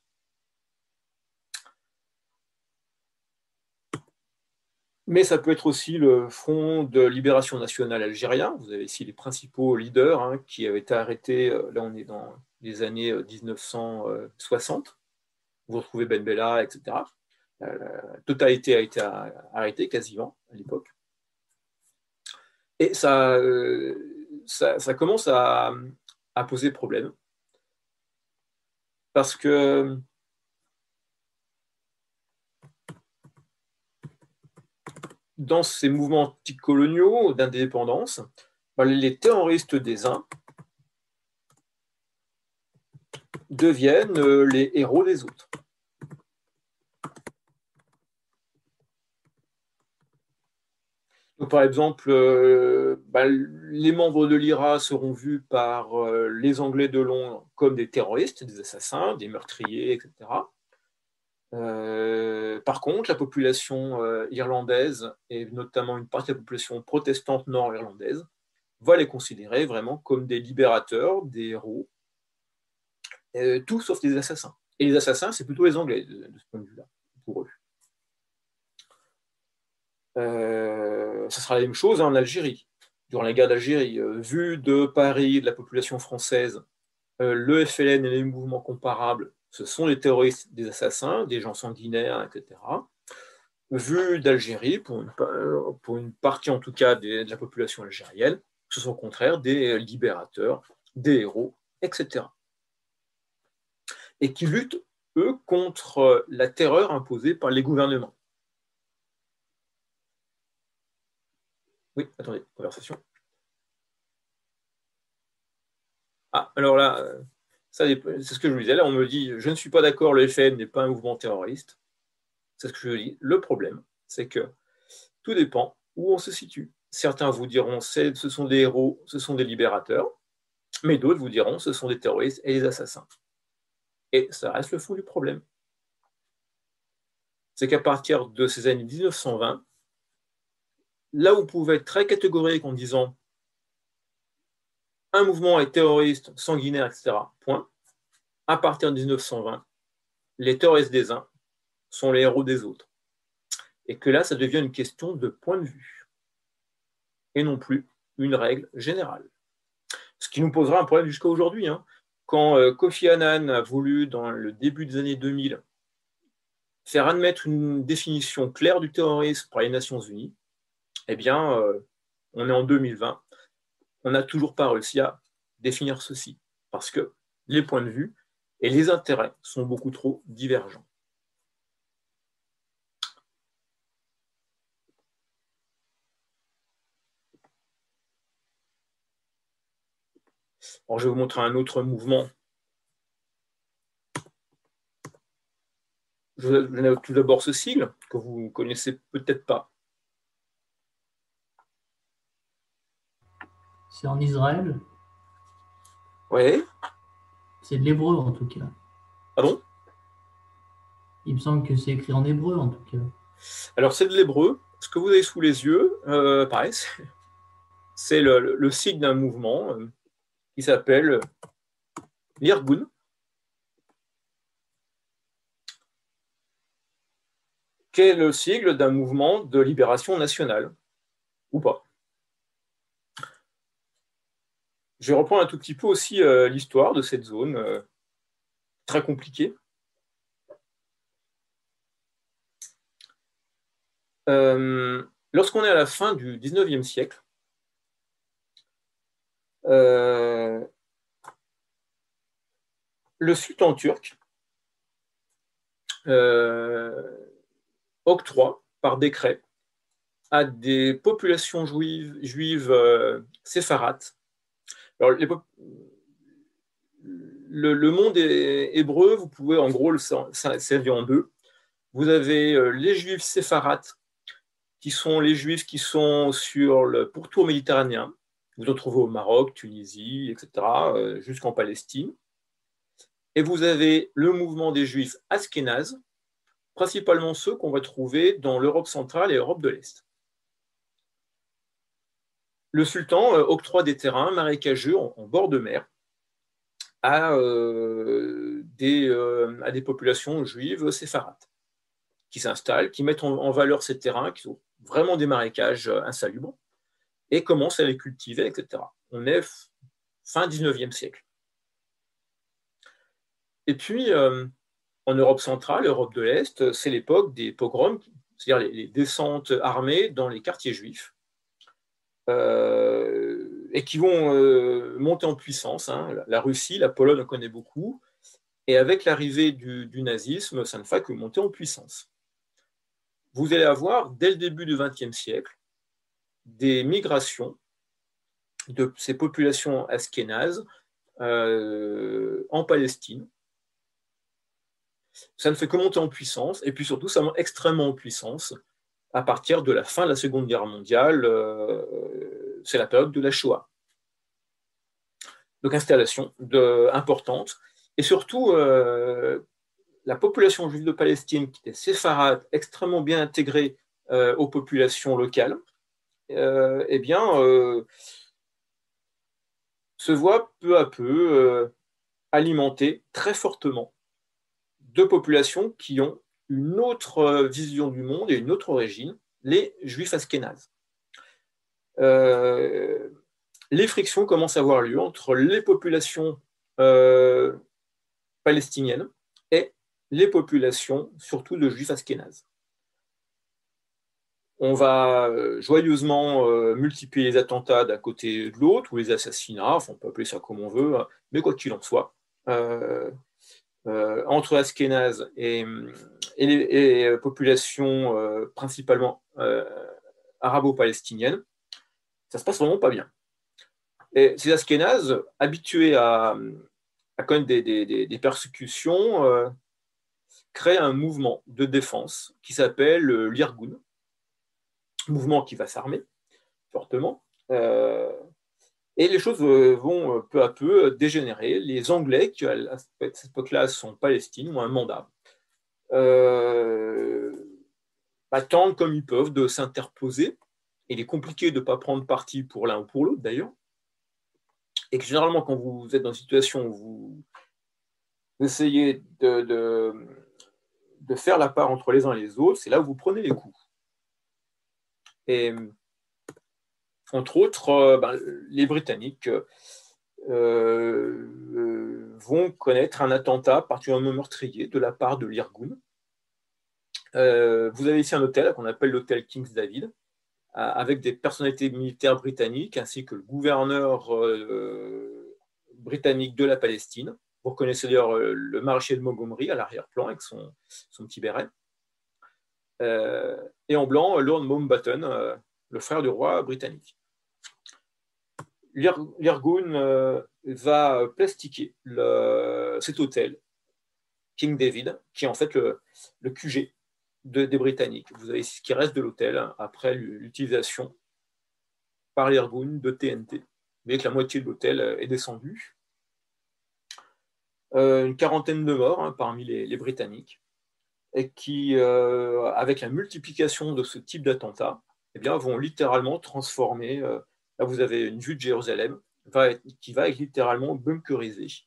Mais ça peut être aussi le Front de libération nationale algérien. Vous avez ici les principaux leaders hein, qui avaient été arrêtés, là on est dans les années 1960. Vous retrouvez Ben Bella, etc. La totalité a été arrêtée quasiment à l'époque. Et ça commence à poser problème. Parce que dans ces mouvements anticoloniaux d'indépendance, les terroristes des uns deviennent les héros des autres. Donc, par exemple, les membres de l'IRA seront vus par les Anglais de Londres comme des terroristes, des assassins, des meurtriers, etc. Par contre, la population irlandaise, et notamment une partie de la population protestante nord-irlandaise, va les considérer vraiment comme des libérateurs, des héros, tout sauf des assassins. Et les assassins, c'est plutôt les Anglais de ce point de vue-là, pour eux. Ça sera la même chose en Algérie. Durant la guerre d'Algérie, vu de Paris, de la population française, le FLN et les mouvements comparables, ce sont des terroristes, des assassins, des gens sanguinaires, etc. Vu d'Algérie, pour une partie en tout cas de la population algérienne, ce sont au contraire des libérateurs, des héros, etc. Et qui luttent, eux, contre la terreur imposée par les gouvernements. Oui, attendez, conversation. Ah, alors là, c'est ce que je vous disais. Là, on me dit, je ne suis pas d'accord, le FN n'est pas un mouvement terroriste. C'est ce que je dis. Le problème, c'est que tout dépend où on se situe. Certains vous diront, ce sont des héros, ce sont des libérateurs, mais d'autres vous diront, ce sont des terroristes et des assassins. Et ça reste le fond du problème. C'est qu'à partir de ces années 1920, là où on pouvait être très catégorique en disant un mouvement est terroriste, sanguinaire, etc., point, à partir de 1920, les terroristes des uns sont les héros des autres. Et que là, ça devient une question de point de vue, et non plus une règle générale. Ce qui nous posera un problème jusqu'à aujourd'hui. Hein. quand Kofi Annan a voulu, dans le début des années 2000, faire admettre une définition claire du terrorisme par les Nations Unies, eh bien, on est en 2020, on n'a toujours pas réussi à définir ceci, parce que les points de vue et les intérêts sont beaucoup trop divergents. Alors, je vais vous montrer un autre mouvement. Je vais tout d'abord ce sigle, que vous ne connaissez peut-être pas. C'est en Israël? Oui. C'est de l'hébreu en tout cas. Pardon? Il me semble que c'est écrit en hébreu en tout cas. Alors c'est de l'hébreu. Ce que vous avez sous les yeux, pareil, c'est le sigle d'un mouvement qui s'appelle l'Irgun, qui est le sigle d'un mouvement de libération nationale, ou pas. Je vais reprendre un tout petit peu aussi l'histoire de cette zone, très compliquée. Lorsqu'on est à la fin du 19e siècle, le sultan turc octroie par décret à des populations juives séfarates. Alors, le monde hébreu, vous pouvez en gros le servir en deux. Vous avez les juifs séfarates, qui sont les juifs qui sont sur le pourtour méditerranéen. Vous en trouvez au Maroc, Tunisie, etc., jusqu'en Palestine. Et vous avez le mouvement des juifs ashkénazes, principalement ceux qu'on va trouver dans l'Europe centrale et l'Europe de l'Est. Le sultan octroie des terrains marécageux en bord de mer à des populations juives séfarates qui s'installent, qui mettent en valeur ces terrains, qui sont vraiment des marécages insalubres, et commencent à les cultiver, etc. On est fin 19e siècle. Et puis, en Europe centrale, Europe de l'Est, c'est l'époque des pogroms, c'est-à-dire les descentes armées dans les quartiers juifs, et qui vont monter en puissance. La Russie, la Pologne, on connaît beaucoup, et avec l'arrivée du nazisme, ça ne fait que monter en puissance. Vous allez avoir, dès le début du XXe siècle, des migrations de ces populations ashkénazes en Palestine. Ça ne fait que monter en puissance, et puis surtout, ça monte extrêmement en puissance à partir de la fin de la Seconde Guerre mondiale. C'est la période de la Shoah. Donc, installation importante. Et surtout, la population juive de Palestine, qui était séfarade, extrêmement bien intégrée aux populations locales, eh bien, se voit peu à peu alimentée très fortement de populations qui ont une autre vision du monde et une autre origine, les juifs ashkénazes. Les frictions commencent à avoir lieu entre les populations palestiniennes et les populations, surtout de juifs ashkénazes. On va joyeusement multiplier les attentats d'un côté et de l'autre, ou les assassinats, enfin, on peut appeler ça comme on veut, mais quoi qu'il en soit, entre Ashkénazes et les populations principalement arabo-palestiniennes, ça se passe vraiment pas bien. Et ces Ashkénazes, habitués à connaître des persécutions, créent un mouvement de défense qui s'appelle l'Irgun, mouvement qui va s'armer fortement. Et les choses vont peu à peu dégénérer. Les Anglais, qui à cette époque-là sont en Palestine, ont un mandat. Tentent comme ils peuvent de s'interposer. Il est compliqué de ne pas prendre parti pour l'un ou pour l'autre, d'ailleurs. Et que généralement, quand vous êtes dans une situation où vous essayez de faire la part entre les uns et les autres, c'est là où vous prenez les coups. Et entre autres, les Britanniques vont connaître un attentat particulièrement meurtrier de la part de l'Irgun. Vous avez ici un hôtel qu'on appelle l'hôtel Kings David, avec des personnalités militaires britanniques ainsi que le gouverneur britannique de la Palestine. Vous reconnaissez d'ailleurs le maréchal de Montgomery à l'arrière-plan avec son petit béret. Et en blanc, Lord Mountbatten, le frère du roi britannique. L'Irgun va plastiquer cet hôtel, King David, qui est en fait le QG des Britanniques. Vous avez ce qui reste de l'hôtel après l'utilisation par l'Irgun de TNT. Vous voyez que la moitié de l'hôtel est descendue. Une quarantaine de morts parmi les Britanniques, et qui, avec la multiplication de ce type d'attentats, eh bien, vont littéralement transformer. Là, vous avez une vue de Jérusalem qui va être littéralement bunkerisée.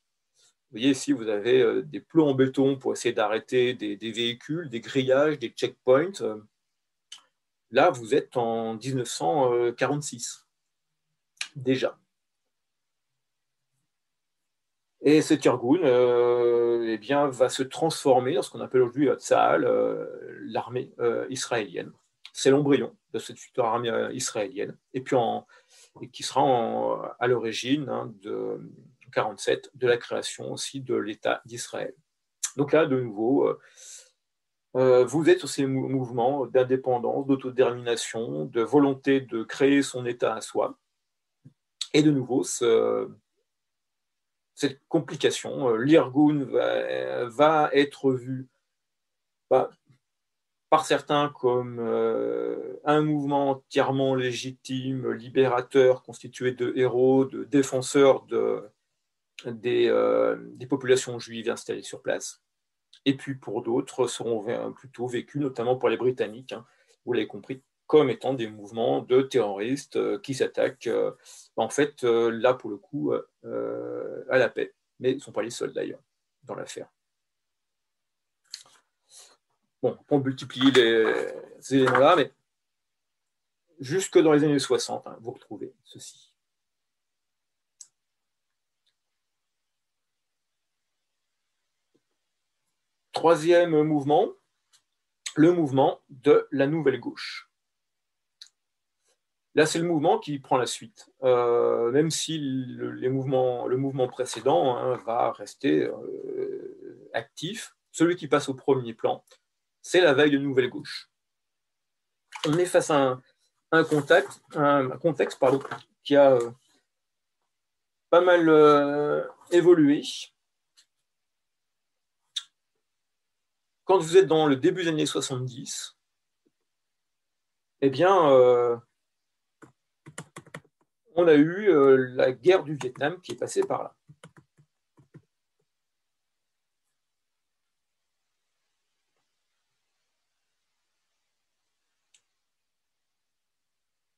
Vous voyez ici, vous avez des plots en béton pour essayer d'arrêter des véhicules, des grillages, des checkpoints. Là, vous êtes en 1946, déjà. Et cet Irgun eh bien, va se transformer dans ce qu'on appelle aujourd'hui Tsahal, l'armée israélienne. C'est l'embryon de cette future armée israélienne, et puis qui sera à l'origine de 1947 de la création aussi de l'État d'Israël. Donc là, de nouveau, vous êtes sur ces mouvements d'indépendance, d'autodétermination, de volonté de créer son État à soi. Et de nouveau, cette complication, l'Irgun va être vu par certains comme un mouvement entièrement légitime, libérateur, constitué de héros, de défenseurs des populations juives installées sur place. Et puis pour d'autres, seront plutôt vécus, notamment pour les Britanniques, vous l'avez compris, comme étant des mouvements de terroristes qui s'attaquent, en fait, là pour le coup, à la paix. Mais ils ne sont pas les seuls d'ailleurs dans l'affaire. Bon, on multiplie ces éléments-là, mais jusque dans les années 60, vous retrouvez ceci. Troisième mouvement, le mouvement de la nouvelle gauche. Là, c'est le mouvement qui prend la suite, même si le mouvement précédent va rester actif. Celui qui passe au premier plan, c'est la vague de nouvelle gauche. On est face à un contexte qui a pas mal évolué. Quand vous êtes dans le début des années 70, eh bien, on a eu la guerre du Vietnam qui est passée par là.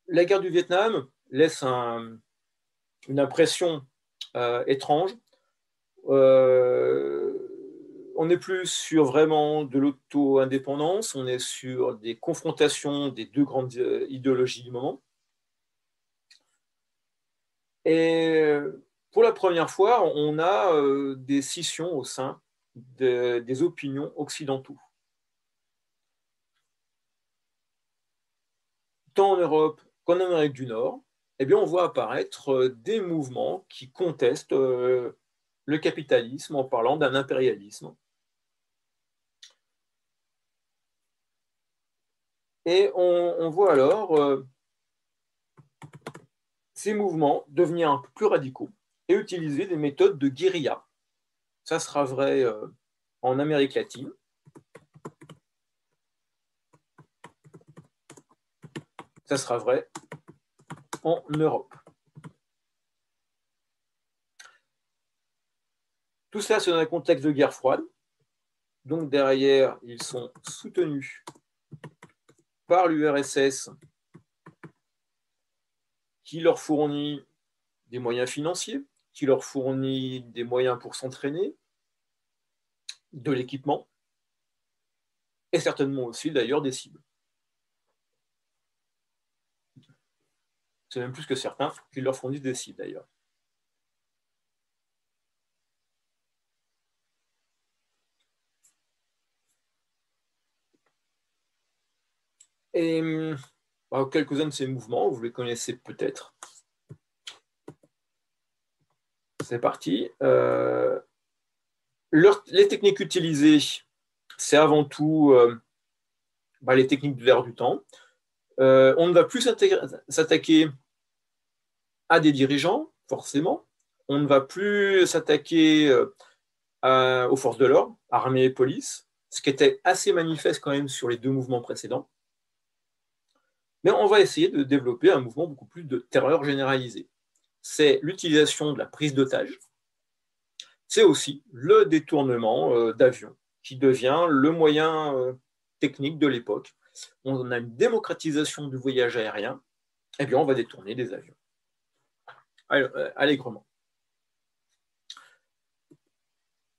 La guerre du Vietnam laisse une impression étrange. On n'est plus sur vraiment de l'auto-indépendance, on est sur des confrontations des deux grandes idéologies du moment. Et pour la première fois, on a des scissions au sein des opinions occidentaux. Tant en Europe qu'en Amérique du Nord, eh bien, on voit apparaître des mouvements qui contestent le capitalisme en parlant d'un impérialisme. Et on voit alors ces mouvements devenir un peu plus radicaux et utiliser des méthodes de guérilla. Ça sera vrai en Amérique latine. Ça sera vrai en Europe. Tout cela, c'est dans un contexte de guerre froide. Donc derrière, ils sont soutenus par l'URSS qui leur fournit des moyens financiers, qui leur fournit des moyens pour s'entraîner, de l'équipement, et certainement aussi d'ailleurs des cibles. C'est même plus que certains qui leur fournissent des cibles d'ailleurs. Et quelques-uns de ces mouvements, vous les connaissez peut-être. C'est parti. Les techniques utilisées, c'est avant tout les techniques de l'air du temps. On ne va plus s'attaquer à des dirigeants, forcément. On ne va plus s'attaquer aux forces de l'ordre, armée et police, ce qui était assez manifeste quand même sur les deux mouvements précédents. Mais on va essayer de développer un mouvement beaucoup plus de terreur généralisée. C'est l'utilisation de la prise d'otages. C'est aussi le détournement d'avions, qui devient le moyen technique de l'époque. On a une démocratisation du voyage aérien, et bien on va détourner des avions. Allègrement.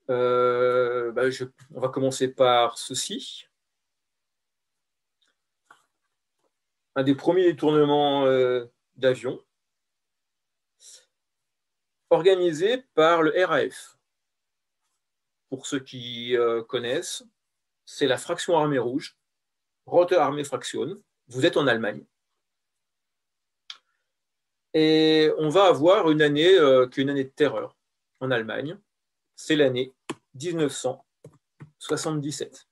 On va commencer par ceci. Un des premiers détournements d'avions organisé par le RAF. Pour ceux qui connaissent, c'est la fraction armée rouge, Rote Armee Fraktion. Vous êtes en Allemagne. Et on va avoir une année qui est une année de terreur en Allemagne. C'est l'année 1977.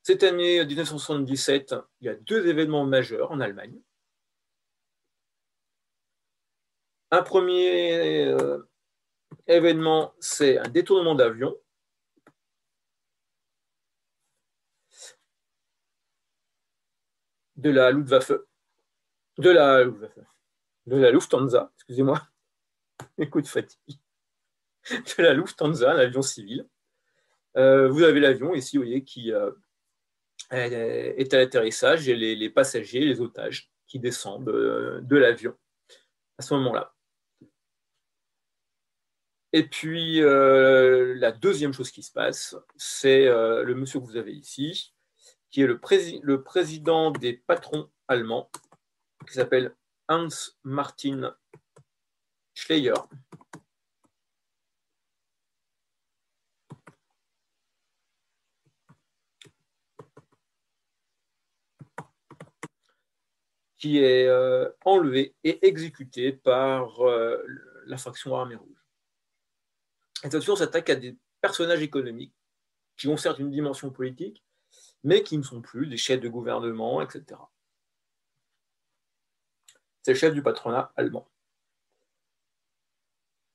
Cette année 1977, il y a deux événements majeurs en Allemagne. Un premier événement, c'est un détournement d'avion. De la Lufthansa, excusez-moi, écoute fatigue, de la Lufthansa, un avion civil. Vous avez l'avion ici, vous voyez, qui est à l'atterrissage et les passagers, les otages qui descendent de l'avion à ce moment-là. Et puis, la deuxième chose qui se passe, c'est le monsieur que vous avez ici, qui est le président des patrons allemands, qui s'appelle Hans-Martin Schleyer. Qui est enlevé et exécuté par la fraction armée rouge. Et cette fois, on s'attaque à des personnages économiques qui ont certes une dimension politique, mais qui ne sont plus des chefs de gouvernement, etc. C'est le chef du patronat allemand.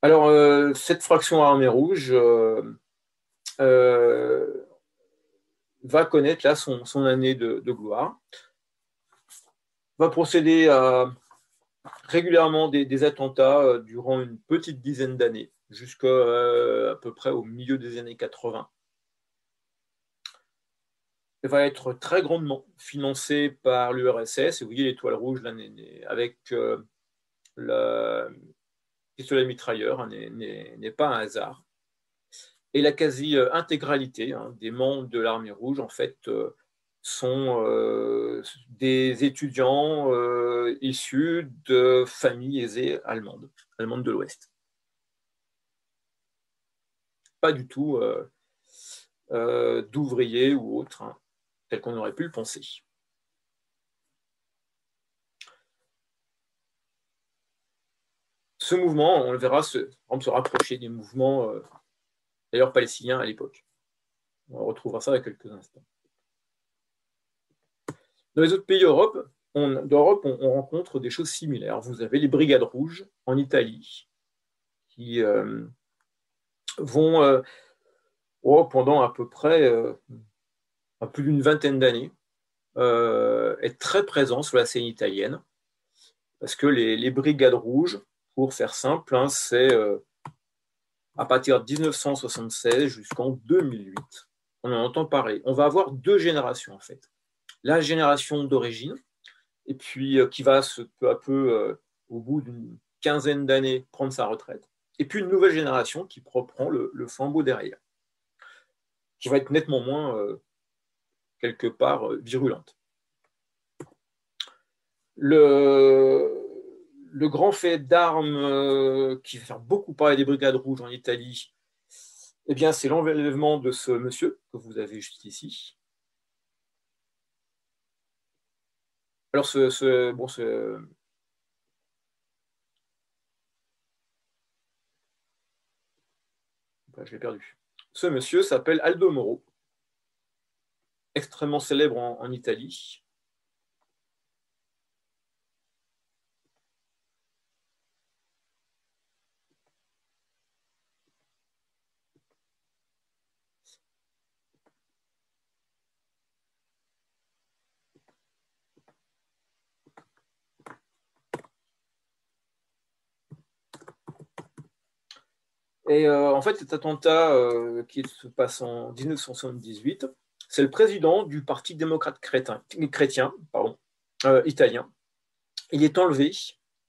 Alors, cette fraction armée rouge va connaître là son année de gloire, va procéder à régulièrement des attentats durant une petite dizaine d'années, jusqu'à à peu près au milieu des années 80. Elle va être très grandement financée par l'URSS. Et vous voyez l'étoile rouge là, avec le pistolet mitrailleur, n'est pas un hasard. Et la quasi-intégralité des membres de l'armée rouge, en fait, sont des étudiants issus de familles aisées allemandes de l'Ouest. Pas du tout d'ouvriers ou autres, tel qu'on aurait pu le penser. Ce mouvement, on le verra, se rapprocher des mouvements d'ailleurs palestiniens à l'époque. On retrouvera ça dans quelques instants. Dans les autres pays d'Europe, on rencontre des choses similaires. Vous avez les brigades rouges en Italie qui vont pendant à peu près plus d'une vingtaine d'années être très présents sur la scène italienne, parce que les brigades rouges, pour faire simple, c'est à partir de 1976 jusqu'en 2008. On en entend parler. On va avoir deux générations en fait. La génération d'origine, et puis qui va peu à peu, au bout d'une quinzaine d'années, prendre sa retraite. Et puis une nouvelle génération qui reprend le flambeau derrière, qui va être nettement moins, quelque part, virulente. Le grand fait d'armes qui va faire beaucoup parler des brigades rouges en Italie, eh bien, c'est l'enlèvement de ce monsieur que vous avez juste ici, Alors, je l'ai perdu. Ce monsieur s'appelle Aldo Moro, extrêmement célèbre en Italie. Et en fait, cet attentat qui se passe en 1978, c'est le président du Parti démocrate chrétien italien. Il est enlevé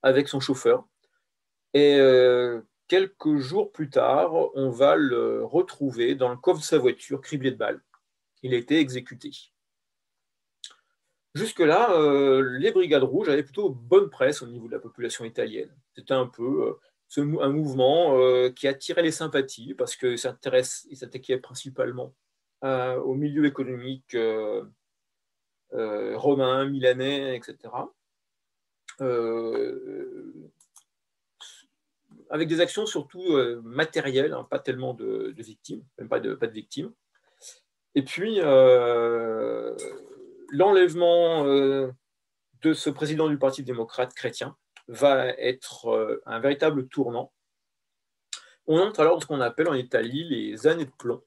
avec son chauffeur. Et quelques jours plus tard, on va le retrouver dans le coffre de sa voiture, criblé de balles. Il a été exécuté. Jusque-là, les Brigades Rouges avaient plutôt bonne presse au niveau de la population italienne. C'était un peu un mouvement qui attirait les sympathies parce qu'il s'attaquait principalement au milieu économique romain, milanais, etc. Avec des actions surtout matérielles, hein, pas tellement de victimes, même pas de victimes. Et puis, l'enlèvement de ce président du Parti démocrate chrétien va être un véritable tournant. On entre alors dans ce qu'on appelle en Italie les années de plomb,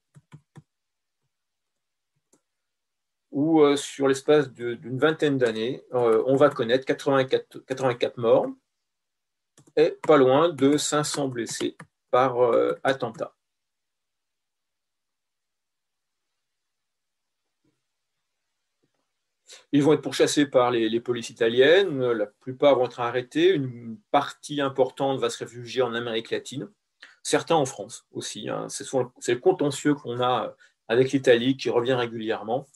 où sur l'espace d'une vingtaine d'années, on va connaître 84 morts et pas loin de 500 blessés par attentat. Ils vont être pourchassés par les polices italiennes, la plupart vont être arrêtés, une partie importante va se réfugier en Amérique latine, certains en France aussi. Hein. C'est le contentieux qu'on a avec l'Italie qui revient régulièrement,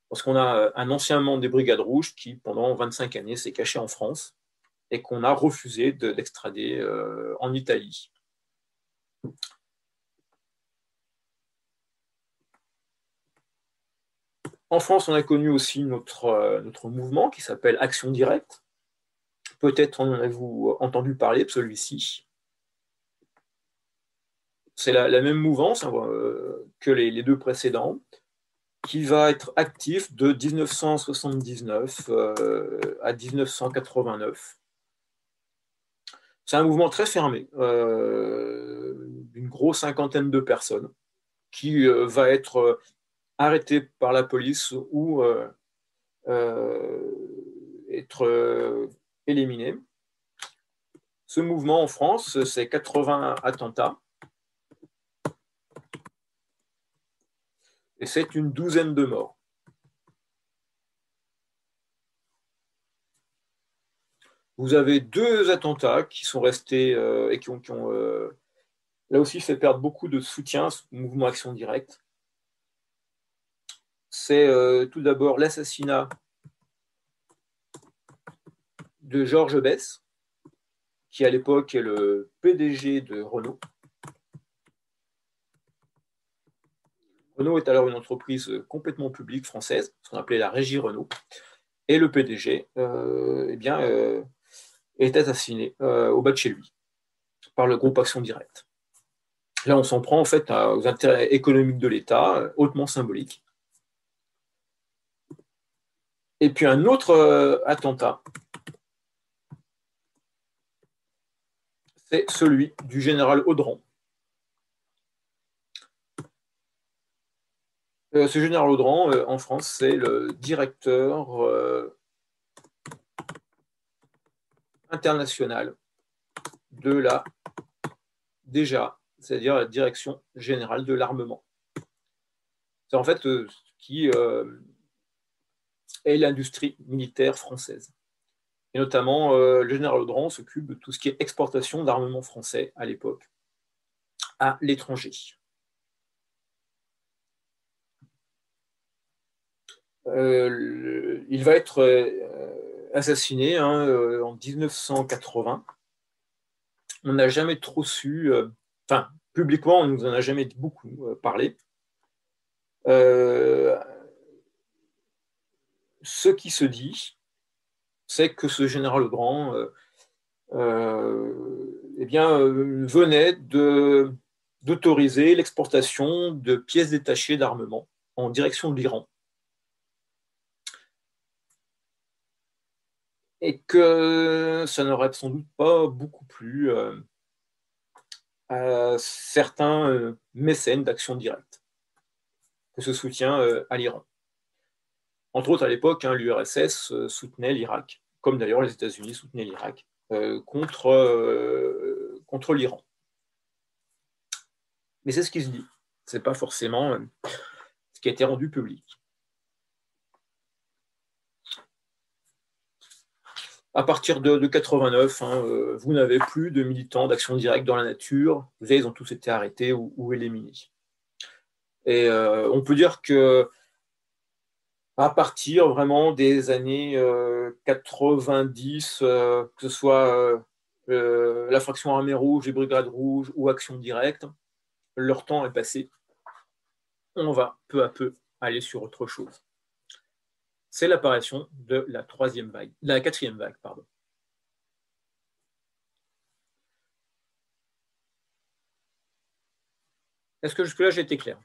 parce qu'on a un ancien membre des Brigades Rouges qui, pendant 25 années, s'est caché en France et qu'on a refusé d'extrader en Italie. En France, on a connu aussi notre mouvement qui s'appelle Action Directe. Peut-être en avez-vous entendu parler de celui-ci. C'est la même mouvance que les deux précédents, qui va être actif de 1979 à 1989. C'est un mouvement très fermé, d'une grosse cinquantaine de personnes, qui va être arrêté par la police ou être éliminé. Ce mouvement en France, c'est 80 attentats. Et c'est une douzaine de morts. Vous avez 2 attentats qui sont restés et qui ont là aussi fait perdre beaucoup de soutien au mouvement Action Directe. C'est tout d'abord l'assassinat de Georges Besse, qui à l'époque est le PDG de Renault. Renault est alors une entreprise complètement publique française, ce qu'on appelait la Régie Renault. Et le PDG est assassiné au bas de chez lui par le groupe Action Directe. Là, on s'en prend en fait aux intérêts économiques de l'État, hautement symboliques. Et puis un autre attentat, c'est celui du général Audran. Ce général Audran, en France, c'est le directeur international de la DGA, c'est-à-dire la Direction générale de l'armement. C'est en fait ce qui est l'industrie militaire française. Et notamment, le général Audran s'occupe de tout ce qui est exportation d'armement français à l'époque à l'étranger. Il va être assassiné en 1980. On n'a jamais trop su, publiquement, on ne nous en a jamais beaucoup parlé. Ce qui se dit, c'est que ce général Legrand venait d'autoriser l'exportation de pièces détachées d'armement en direction de l'Iran. Et que ça n'aurait sans doute pas beaucoup plu à certains mécènes d'action directe, que ce soutien à l'Iran. Entre autres, à l'époque, l'URSS soutenait l'Irak, comme d'ailleurs les États-Unis soutenaient l'Irak, contre l'Iran. Mais c'est ce qui se dit. Ce n'est pas forcément ce qui a été rendu public. À partir de 89, vous n'avez plus de militants d'action directe dans la nature. Vous savez, ils ont tous été arrêtés ou éliminés. Et on peut dire que à partir vraiment des années 90, que ce soit la fraction armée rouge, les brigades rouges ou action directe, leur temps est passé. On va peu à peu aller sur autre chose. C'est l'apparition de la quatrième vague, pardon. Est-ce que jusque-là j'ai été clair?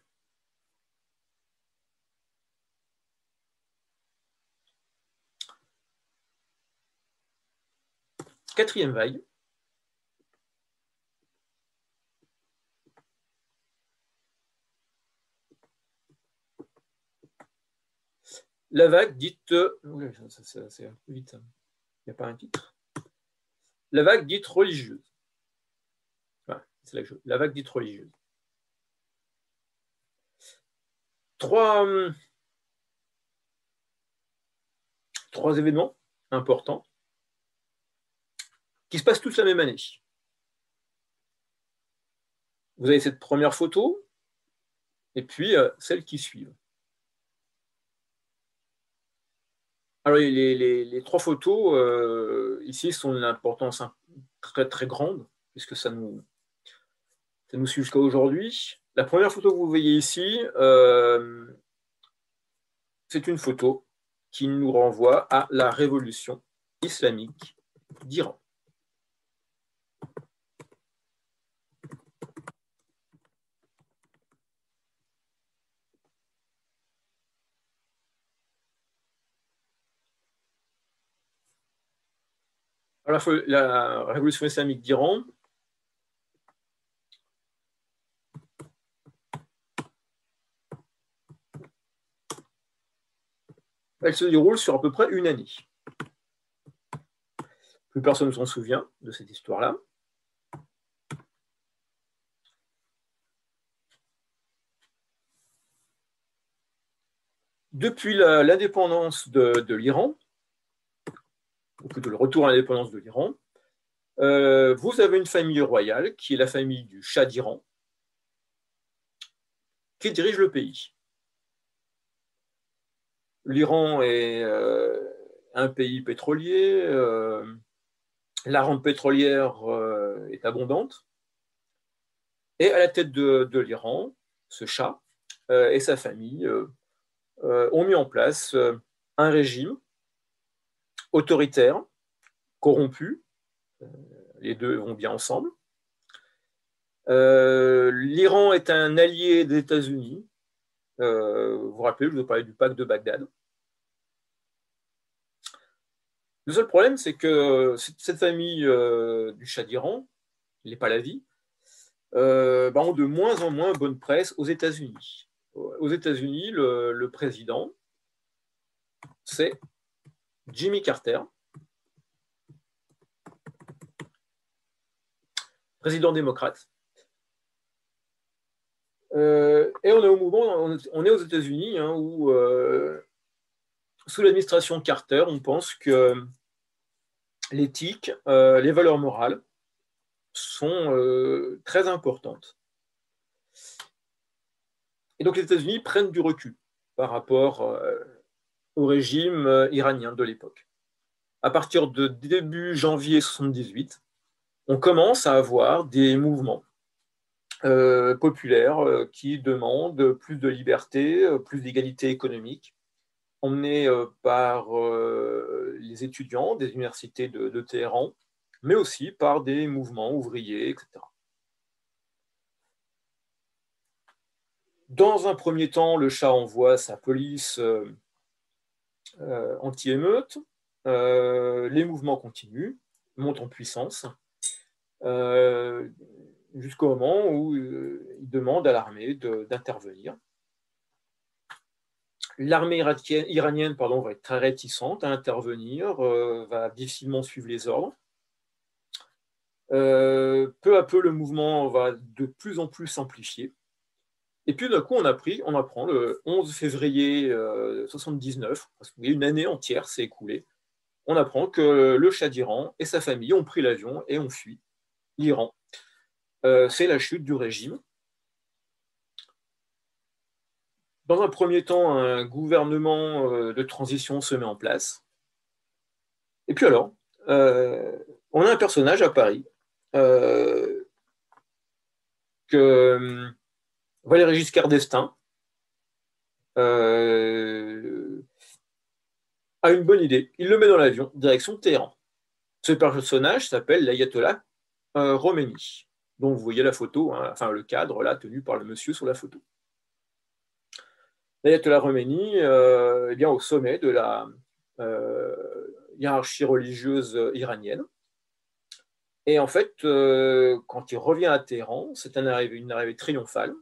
Quatrième vague. La vague dite... c'est un peu vite. Il n'y a pas un titre. La vague dite religieuse. Voilà, c'est là que la vague dite religieuse. Trois événements importants qui se passent tous la même année. Vous avez cette première photo et puis celles qui suivent. Alors, les trois photos, ici, sont d'une importance très, très grande, puisque ça nous suit jusqu'à aujourd'hui. La première photo que vous voyez ici, c'est une photo qui nous renvoie à la révolution islamique d'Iran. Alors, la révolution islamique d'Iran, elle se déroule sur à peu près une année. Plus personne ne s'en souvient de cette histoire-là. Depuis l'indépendance de l'Iran, ou plutôt le retour à l'indépendance de l'Iran, vous avez une famille royale qui est la famille du Shah d'Iran, qui dirige le pays. L'Iran est un pays pétrolier, la rente pétrolière est abondante, et à la tête de l'Iran, ce Shah et sa famille ont mis en place un régime autoritaire, corrompu, les deux vont bien ensemble. L'Iran est un allié des États-Unis. Vous vous rappelez, je vous ai parlé du pacte de Bagdad. Le seul problème, c'est que cette famille du Shah d'Iran, les Pahlavis, ont de moins en moins bonne presse aux États-Unis. Aux États-Unis, le président, c'est Jimmy Carter, président démocrate. Et on est au moment, on est aux États-Unis, où sous l'administration Carter, on pense que l'éthique, les valeurs morales sont très importantes. Et donc les États-Unis prennent du recul par rapport au régime iranien de l'époque. À partir de début janvier 1978, on commence à avoir des mouvements populaires qui demandent plus de liberté, plus d'égalité économique emmenés par les étudiants des universités de Téhéran, mais aussi par des mouvements ouvriers, etc. Dans un premier temps, le Shah envoie sa police anti-émeute. Les mouvements continuent, montent en puissance, jusqu'au moment où il demande à l'armée d'intervenir. L'armée iranienne va être très réticente à intervenir, va difficilement suivre les ordres. Peu à peu, le mouvement va de plus en plus s'amplifier. Et puis d'un coup, on apprend le 11 février 79, parce qu'une année entière s'est écoulée, on apprend que le Shah d'Iran et sa famille ont pris l'avion et ont fui l'Iran. C'est la chute du régime. Dans un premier temps, un gouvernement de transition se met en place. Et puis alors, on a un personnage à Paris que Valéry Giscard d'Estaing a une bonne idée. Il le met dans l'avion, direction Téhéran. Ce personnage s'appelle l'ayatollah Khomeini, dont vous voyez la photo, hein, enfin le cadre là tenu par le monsieur sur la photo. L'ayatollah Khomeini, au sommet de la hiérarchie religieuse iranienne. Et en fait, quand il revient à Téhéran, c'est une arrivée triomphale.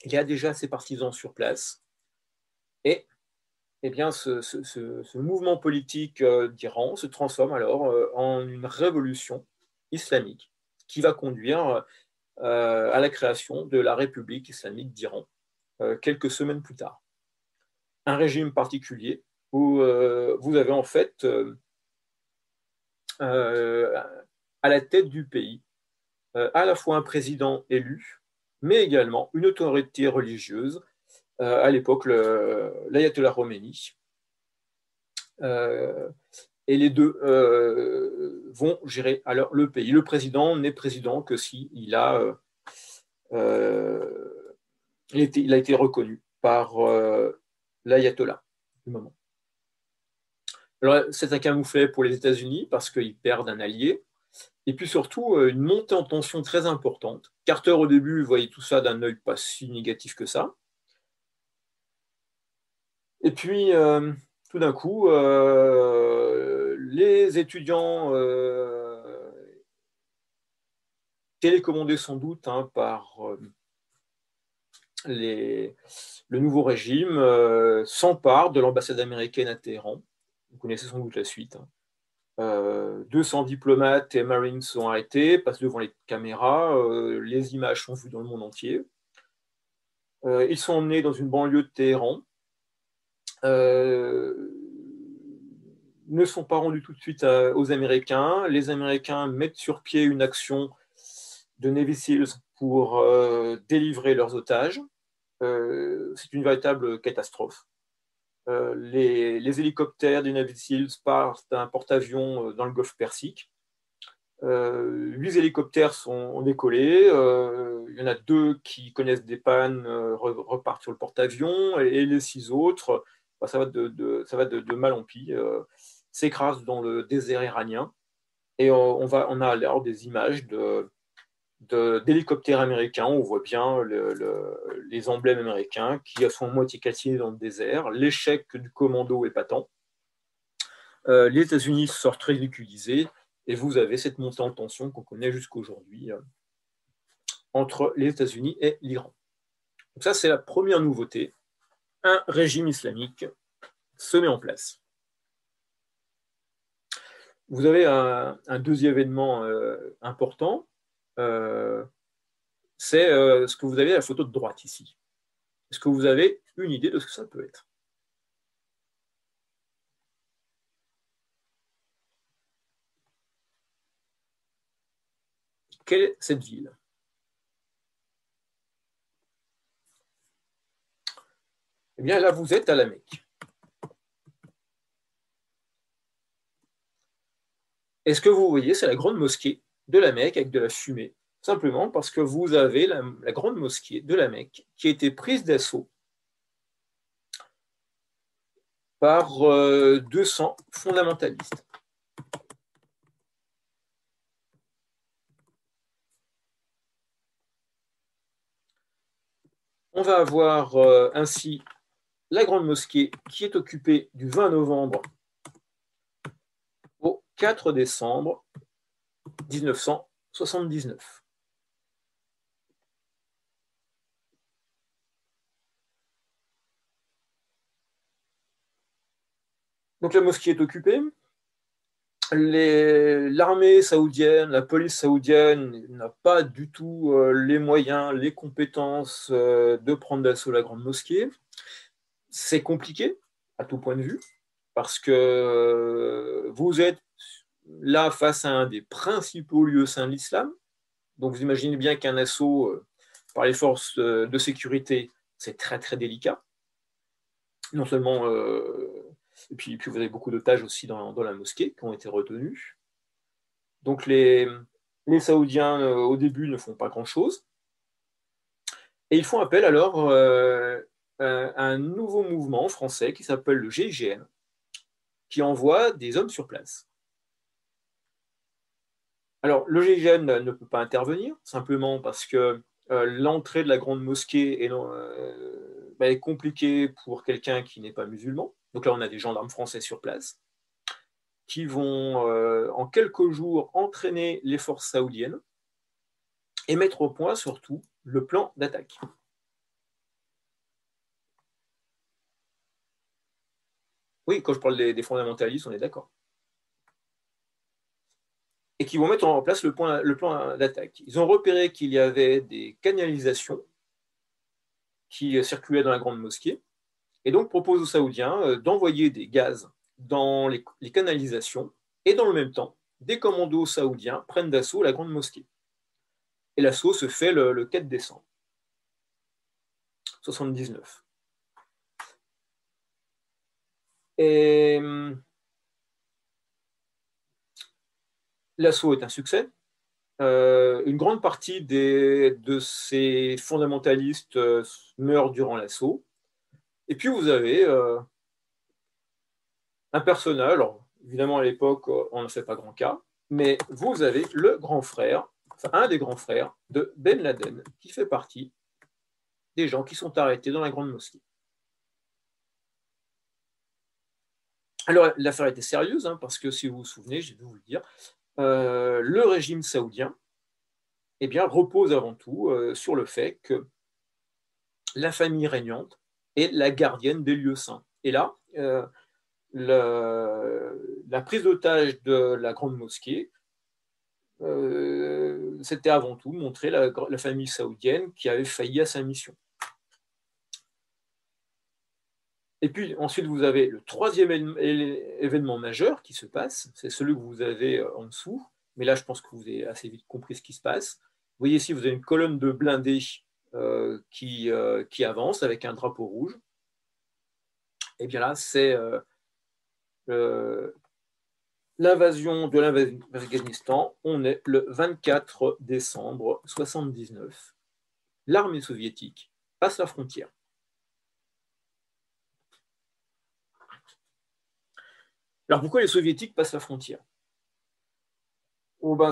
Il y a déjà ses partisans sur place. Et ce mouvement politique d'Iran se transforme alors en une révolution islamique qui va conduire à la création de la République islamique d'Iran quelques semaines plus tard. Un régime particulier où vous avez en fait à la tête du pays à la fois un président élu, mais également une autorité religieuse, à l'époque l'ayatollah Khomeini. Et les deux vont gérer alors le pays. Le président n'est président que s'il a été reconnu par l'ayatollah du moment. Alors, c'est un camouflet pour les États-Unis parce qu'ils perdent un allié. Et puis surtout, une montée en tension très importante. Carter, au début, voyait tout ça d'un œil pas si négatif que ça. Et puis, tout d'un coup, les étudiants télécommandés sans doute par le nouveau régime s'emparent de l'ambassade américaine à Téhéran. Vous connaissez sans doute la suite. 200 diplomates et marines sont arrêtés, passent devant les caméras, les images sont vues dans le monde entier. Ils sont emmenés dans une banlieue de Téhéran. Ne sont pas rendus tout de suite aux Américains. Les Américains mettent sur pied une action de Navy SEALs pour délivrer leurs otages. C'est une véritable catastrophe. Les hélicoptères des Navy SEALs partent d'un porte-avions dans le golfe Persique. 8 hélicoptères ont décollé. Il y en a 2 qui connaissent des pannes, repartent sur le porte-avions, et les 6 autres, ça va de mal en pis, s'écrasent dans le désert iranien. Et on a alors des images d'hélicoptères américains. On voit bien les emblèmes américains qui sont à moitié calcinés dans le désert. L'échec du commando est patent. Les États-Unis sortent ridiculisés, et vous avez cette montée en tension qu'on connaît jusqu'aujourd'hui entre les États-Unis et l'Iran. Donc ça, c'est la première nouveauté. Un régime islamique se met en place. Vous avez un deuxième événement important. C'est ce que vous avez à la photo de droite ici. Est-ce que vous avez une idée de ce que ça peut être? Quelle est cette ville? Eh bien, là, vous êtes à la Mecque. Et ce que vous voyez, c'est la grande mosquée de la Mecque avec de la fumée, simplement parce que vous avez la grande mosquée de la Mecque qui a été prise d'assaut par 200 fondamentalistes. On va avoir ainsi la Grande Mosquée qui est occupée du 20 novembre au 4 décembre 1979. Donc la mosquée est occupée. L'armée saoudienne, la police saoudienne n'a pas du tout les moyens, les compétences de prendre d'assaut la Grande Mosquée. C'est compliqué à tout point de vue parce que vous êtes là face à un des principaux lieux saints de l'islam. Donc vous imaginez bien qu'un assaut par les forces de sécurité, c'est très très délicat. Non seulement, et puis vous avez beaucoup d'otages aussi dans la mosquée qui ont été retenus. Donc les Saoudiens au début ne font pas grand-chose. Et ils font appel alors à un nouveau mouvement français qui s'appelle le GIGN, qui envoie des hommes sur place. Alors, le GIGN ne peut pas intervenir, simplement parce que l'entrée de la Grande Mosquée est compliquée pour quelqu'un qui n'est pas musulman. Donc là, on a des gendarmes français sur place qui vont, en quelques jours, entraîner les forces saoudiennes et mettre au point, surtout, le plan d'attaque. Oui, quand je parle des fondamentalistes, on est d'accord. Et qui vont mettre en place le plan d'attaque. Ils ont repéré qu'il y avait des canalisations qui circulaient dans la Grande Mosquée, et donc proposent aux Saoudiens d'envoyer des gaz dans les canalisations, et dans le même temps, des commandos saoudiens prennent d'assaut la Grande Mosquée. Et l'assaut se fait le 4 décembre 1979. Et l'assaut est un succès. Une grande partie de ces fondamentalistes meurent durant l'assaut. Et puis vous avez un personnage, alors évidemment à l'époque on ne fait pas grand cas, mais vous avez le grand frère, enfin un des grands frères de Ben Laden, qui fait partie des gens qui sont arrêtés dans la Grande Mosquée. Alors l'affaire était sérieuse, parce que si vous vous souvenez, j'ai dû vous le dire, le régime saoudien repose avant tout sur le fait que la famille régnante est la gardienne des lieux saints. Et là, la prise d'otage de la Grande Mosquée, c'était avant tout montrer la famille saoudienne qui avait failli à sa mission. Et puis ensuite, vous avez le troisième événement majeur qui se passe, c'est celui que vous avez en dessous, mais là je pense que vous avez assez vite compris ce qui se passe. Vous voyez ici, vous avez une colonne de blindés qui avance avec un drapeau rouge. Et bien là, c'est l'invasion de l'Afghanistan. On est le 24 décembre 1979. L'armée soviétique passe la frontière. Alors pourquoi les soviétiques passent la frontière?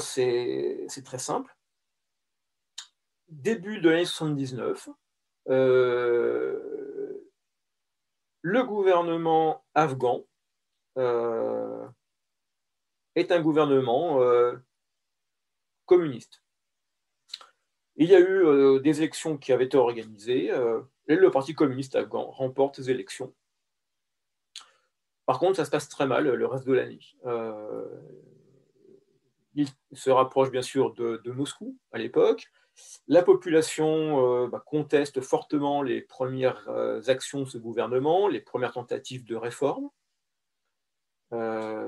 C'est très simple. Début de l'année 79, le gouvernement afghan est un gouvernement communiste. Il y a eu des élections qui avaient été organisées et le Parti communiste afghan remporte ces élections. Par contre, ça se passe très mal le reste de l'année. Il se rapproche bien sûr de Moscou à l'époque. La population conteste fortement les premières actions de ce gouvernement, les premières tentatives de réforme. Par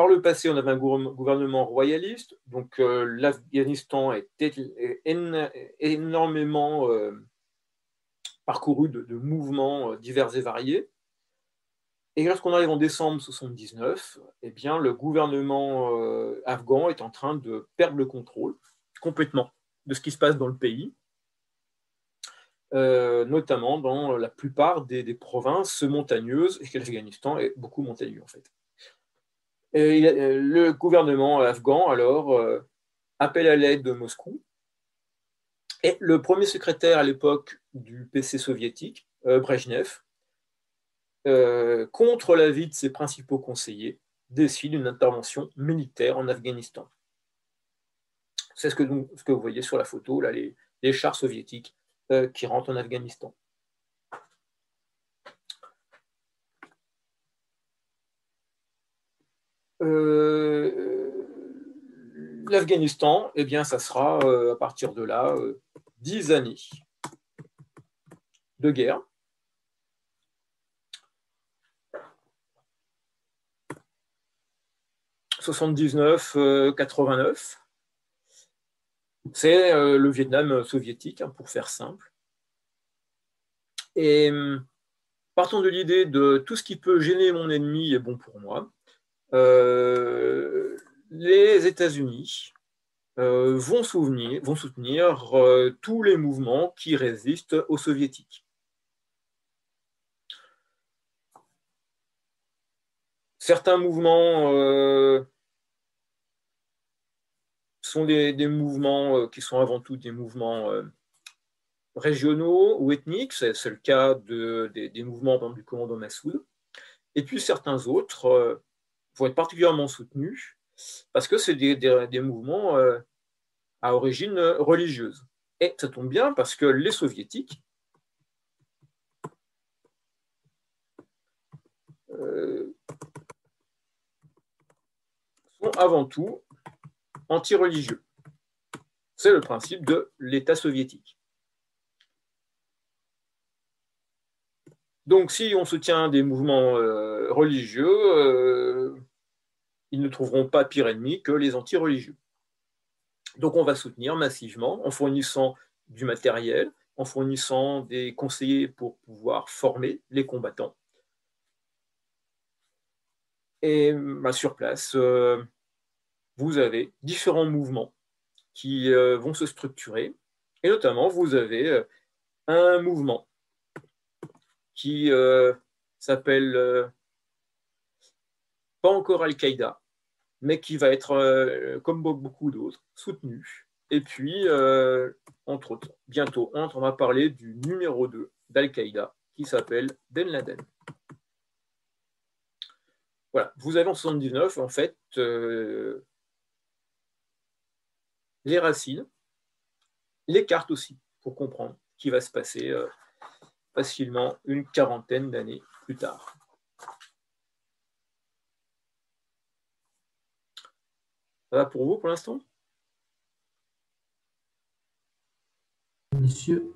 le passé, on avait un gouvernement royaliste, donc l'Afghanistan était énormément parcouru de mouvements divers et variés. Et lorsqu'on arrive en décembre 1979, le gouvernement afghan est en train de perdre le contrôle complètement de ce qui se passe dans le pays. notamment dans la plupart des provinces montagneuses, et que l'Afghanistan est beaucoup montagneux en fait. Et le gouvernement afghan alors appelle à l'aide de Moscou, et le premier secrétaire à l'époque du PC soviétique, Brejnev, contre l'avis de ses principaux conseillers, décide une intervention militaire en Afghanistan. C'est ce que vous voyez sur la photo, là, les chars soviétiques qui rentrent en Afghanistan. L'Afghanistan, eh bien, ça sera à partir de là 10 années de guerre. « 79-89 ». C'est le Vietnam soviétique, hein, pour faire simple. Et partons de l'idée de tout ce qui peut gêner mon ennemi est bon pour moi. Les États-Unis vont soutenir tous les mouvements qui résistent aux soviétiques. Certains mouvements sont des mouvements qui sont avant tout des mouvements régionaux ou ethniques. C'est le cas des mouvements du commando Massoud. Et puis certains autres vont être particulièrement soutenus parce que c'est des mouvements à origine religieuse. Et ça tombe bien parce que les soviétiques sont avant tout anti-religieux. C'est le principe de l'État soviétique. Donc, si on soutient des mouvements religieux, ils ne trouveront pas pire ennemi que les anti-religieux. Donc, on va soutenir massivement en fournissant du matériel, en fournissant des conseillers pour pouvoir former les combattants. Et sur place, vous avez différents mouvements qui vont se structurer. Et notamment, vous avez un mouvement qui s'appelle pas encore Al-Qaïda, mais qui va être, comme beaucoup d'autres, soutenu. Et puis, entre autres, bientôt, on va parler du numéro 2 d'Al-Qaïda, qui s'appelle Ben Laden. Voilà, vous avez en 79, en fait, les racines, les cartes aussi, pour comprendre ce qui va se passer facilement une quarantaine d'années plus tard. Ça va pour vous pour l'instant? Monsieur,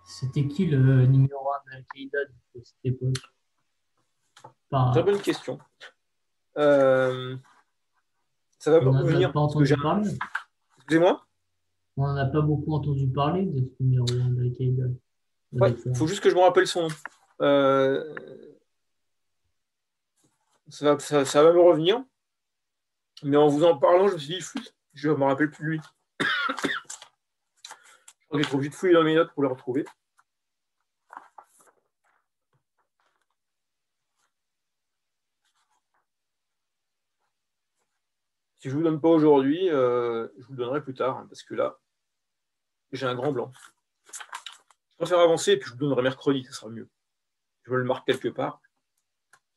c'était qui le numéro 1 d'Al-Qaïda de cette époque? Très bonne question. Ça va me revenir. Excusez-moi? On n'en a pas beaucoup entendu parler de ce numéro 1 d'Al-Qaïda. Ouais, il faut juste que je me rappelle son nom. Ça va me revenir. Mais en vous en parlant, je me suis dit, je ne me rappelle plus de lui. Je crois que j'ai trop obligé de fouiller dans mes notes pour le retrouver. Si je ne vous le donne pas aujourd'hui, je vous le donnerai plus tard, hein, parce que là, j'ai un grand blanc. Je préfère avancer et puis je vous le donnerai mercredi, ça sera mieux. Je le marque quelque part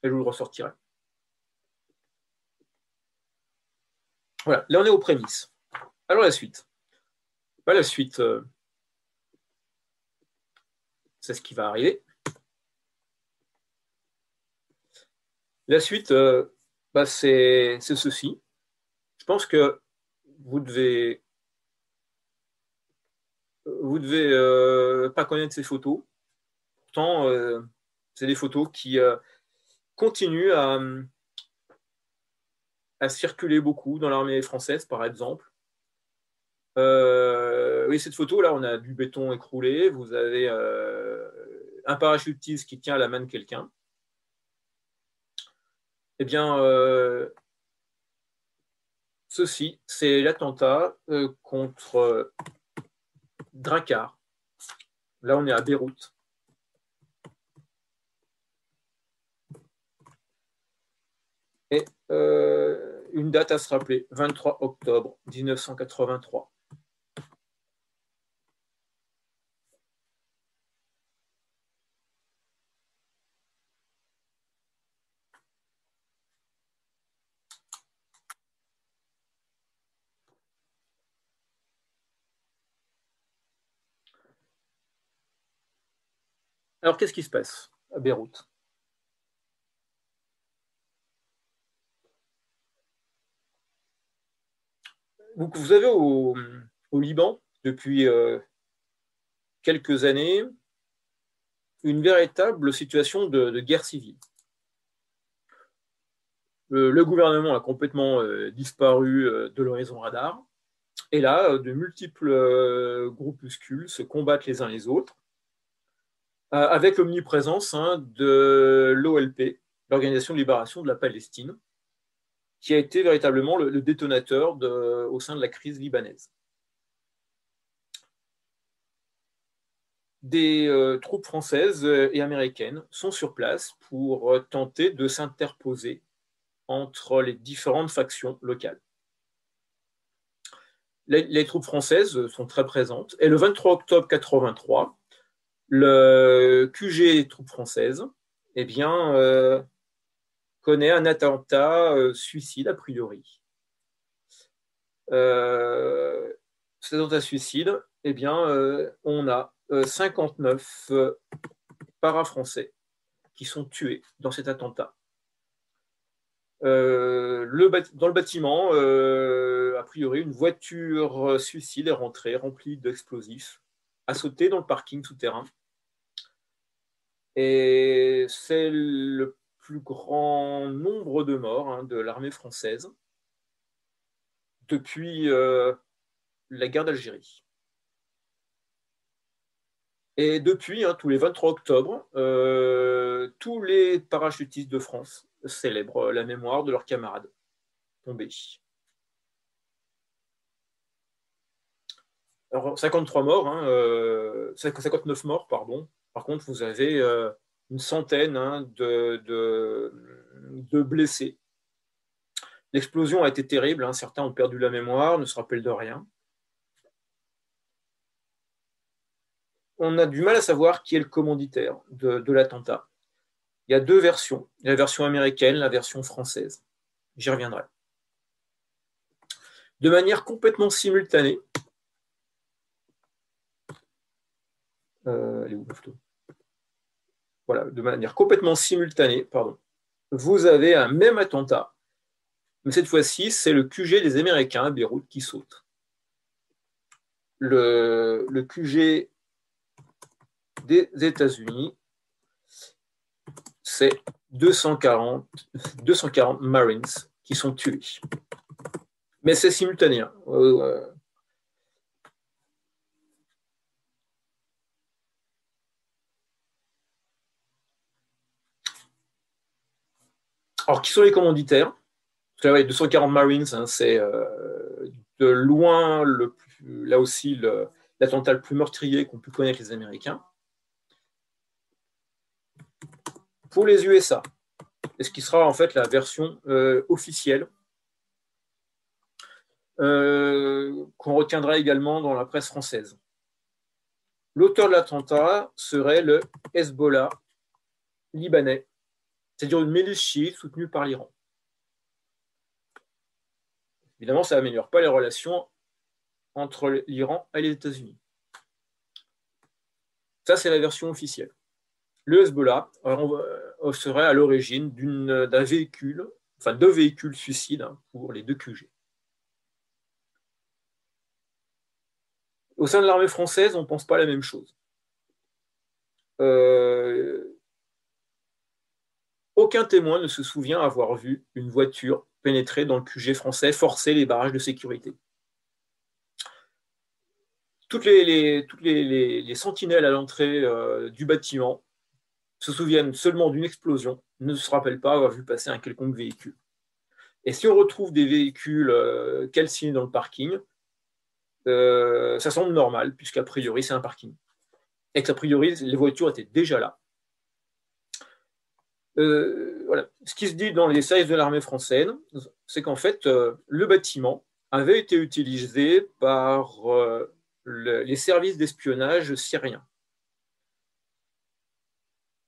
et je vous le ressortirai. Voilà, là on est aux prémices. Alors la suite. La suite, c'est ce qui va arriver. La suite, c'est ceci. Je pense que vous devez pas connaître ces photos. Pourtant, c'est des photos qui continuent à circuler beaucoup dans l'armée française, par exemple. Oui, cette photo-là, on a du béton écroulé. Vous avez un parachutiste qui tient à la main de quelqu'un. Eh bien, ceci, c'est l'attentat contre Drakkar, Là, on est à Beyrouth. Et une date à se rappeler, 23 octobre 1983. Alors, qu'est-ce qui se passe à Beyrouth? Vous avez au Liban, depuis quelques années, une véritable situation de guerre civile. Le gouvernement a complètement disparu de l'horizon radar. Et là, de multiples groupuscules se combattent les uns les autres, avec l'omniprésence de l'OLP, l'Organisation de libération de la Palestine, qui a été véritablement le détonateur au sein de la crise libanaise. Des troupes françaises et américaines sont sur place pour tenter de s'interposer entre les différentes factions locales. Les troupes françaises sont très présentes. Et le 23 octobre 1983, le QG des troupes françaises connaît un attentat suicide a priori. Cet attentat suicide, on a 59 para-français qui sont tués dans cet attentat. Dans le bâtiment, a priori, une voiture suicide est rentrée, remplie d'explosifs, a sauté dans le parking souterrain. Et c'est le plus grand nombre de morts de l'armée française depuis la guerre d'Algérie. Et depuis, tous les 23 octobre, tous les parachutistes de France célèbrent la mémoire de leurs camarades tombés. Alors, 53 morts, 59 morts, pardon. Par contre, vous avez une centaine de blessés. L'explosion a été terrible, certains ont perdu la mémoire, ne se rappellent de rien. On a du mal à savoir qui est le commanditaire de l'attentat. Il y a deux versions, la version américaine, la version française. J'y reviendrai. De manière complètement simultanée, de manière complètement simultanée, vous avez un même attentat, mais cette fois-ci, c'est le QG des Américains à Beyrouth qui saute. Le QG des États-Unis, c'est 240 Marines qui sont tués. Mais c'est simultané. Alors, qui sont les commanditaires? Parce que, 240 Marines, c'est de loin, là aussi, l'attentat le plus meurtrier qu'ont pu connaître les Américains. Pour les USA, et ce qui sera en fait la version officielle, qu'on retiendra également dans la presse française. L'auteur de l'attentat serait le Hezbollah libanais, c'est-à-dire une milice chiite soutenue par l'Iran. Évidemment, ça n'améliore pas les relations entre l'Iran et les États-Unis. Ça, c'est la version officielle. Le Hezbollah serait à l'origine d'un véhicule, enfin deux véhicules suicides pour les deux QG. Au sein de l'armée française, on ne pense pas la même chose. Aucun témoin ne se souvient avoir vu une voiture pénétrer dans le QG français, forcer les barrages de sécurité. Toutes les sentinelles à l'entrée du bâtiment se souviennent seulement d'une explosion, ne se rappellent pas avoir vu passer un quelconque véhicule. Et si on retrouve des véhicules calcinés dans le parking, ça semble normal, puisqu'a priori, c'est un parking. et qu'a priori, les voitures étaient déjà là. Voilà. Ce qui se dit dans les services de l'armée française, c'est qu'en fait, le bâtiment avait été utilisé par les services d'espionnage syriens.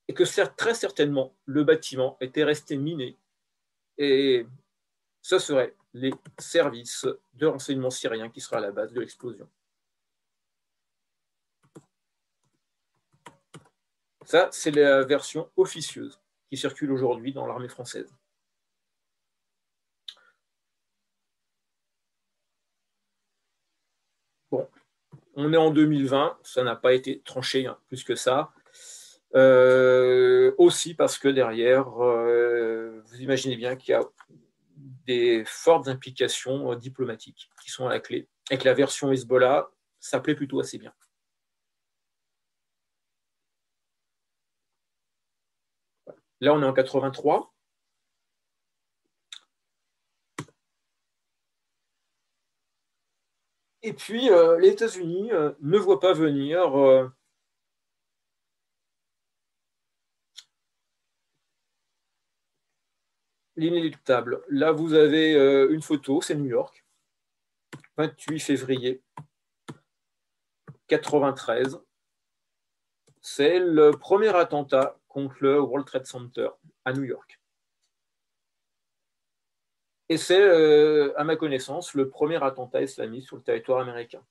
Et que très certainement, le bâtiment était resté miné. Et ce serait les services de renseignement syriens qui seraient à la base de l'explosion. Ça, c'est la version officieuse qui circule aujourd'hui dans l'armée française. Bon, on est en 2020, ça n'a pas été tranché plus que ça. Aussi parce que derrière, vous imaginez bien qu'il y a des fortes implications diplomatiques qui sont à la clé. Avec la version Hezbollah, ça plaît plutôt assez bien. Là, on est en 83. Et puis, les États-Unis ne voient pas venir l'inéluctable. Là, vous avez une photo, c'est New York, 28 février 93. C'est le premier attentat contre le World Trade Center à New York. Et c'est, à ma connaissance, le premier attentat islamiste sur le territoire américain.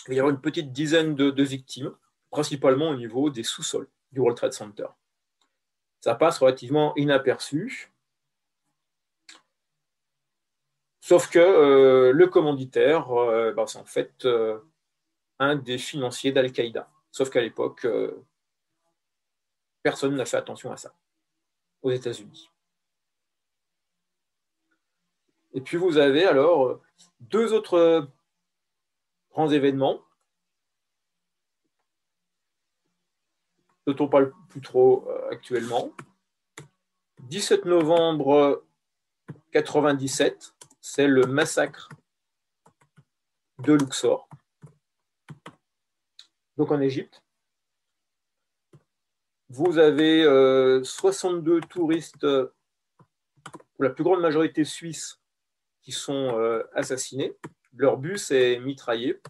Il va y avoir une petite dizaine de victimes, principalement au niveau des sous-sols du World Trade Center. Ça passe relativement inaperçu, sauf que le commanditaire, c'est en fait un des financiers d'Al-Qaïda. Sauf qu'à l'époque, personne n'a fait attention à ça aux États-Unis. Et puis vous avez alors deux autres grands événements dont on parle plus trop actuellement. 17 novembre 97, c'est le massacre de Luxor, donc en Égypte. Vous avez 62 touristes, pour la plus grande majorité suisses, qui sont assassinés. Leur bus est mitraillé.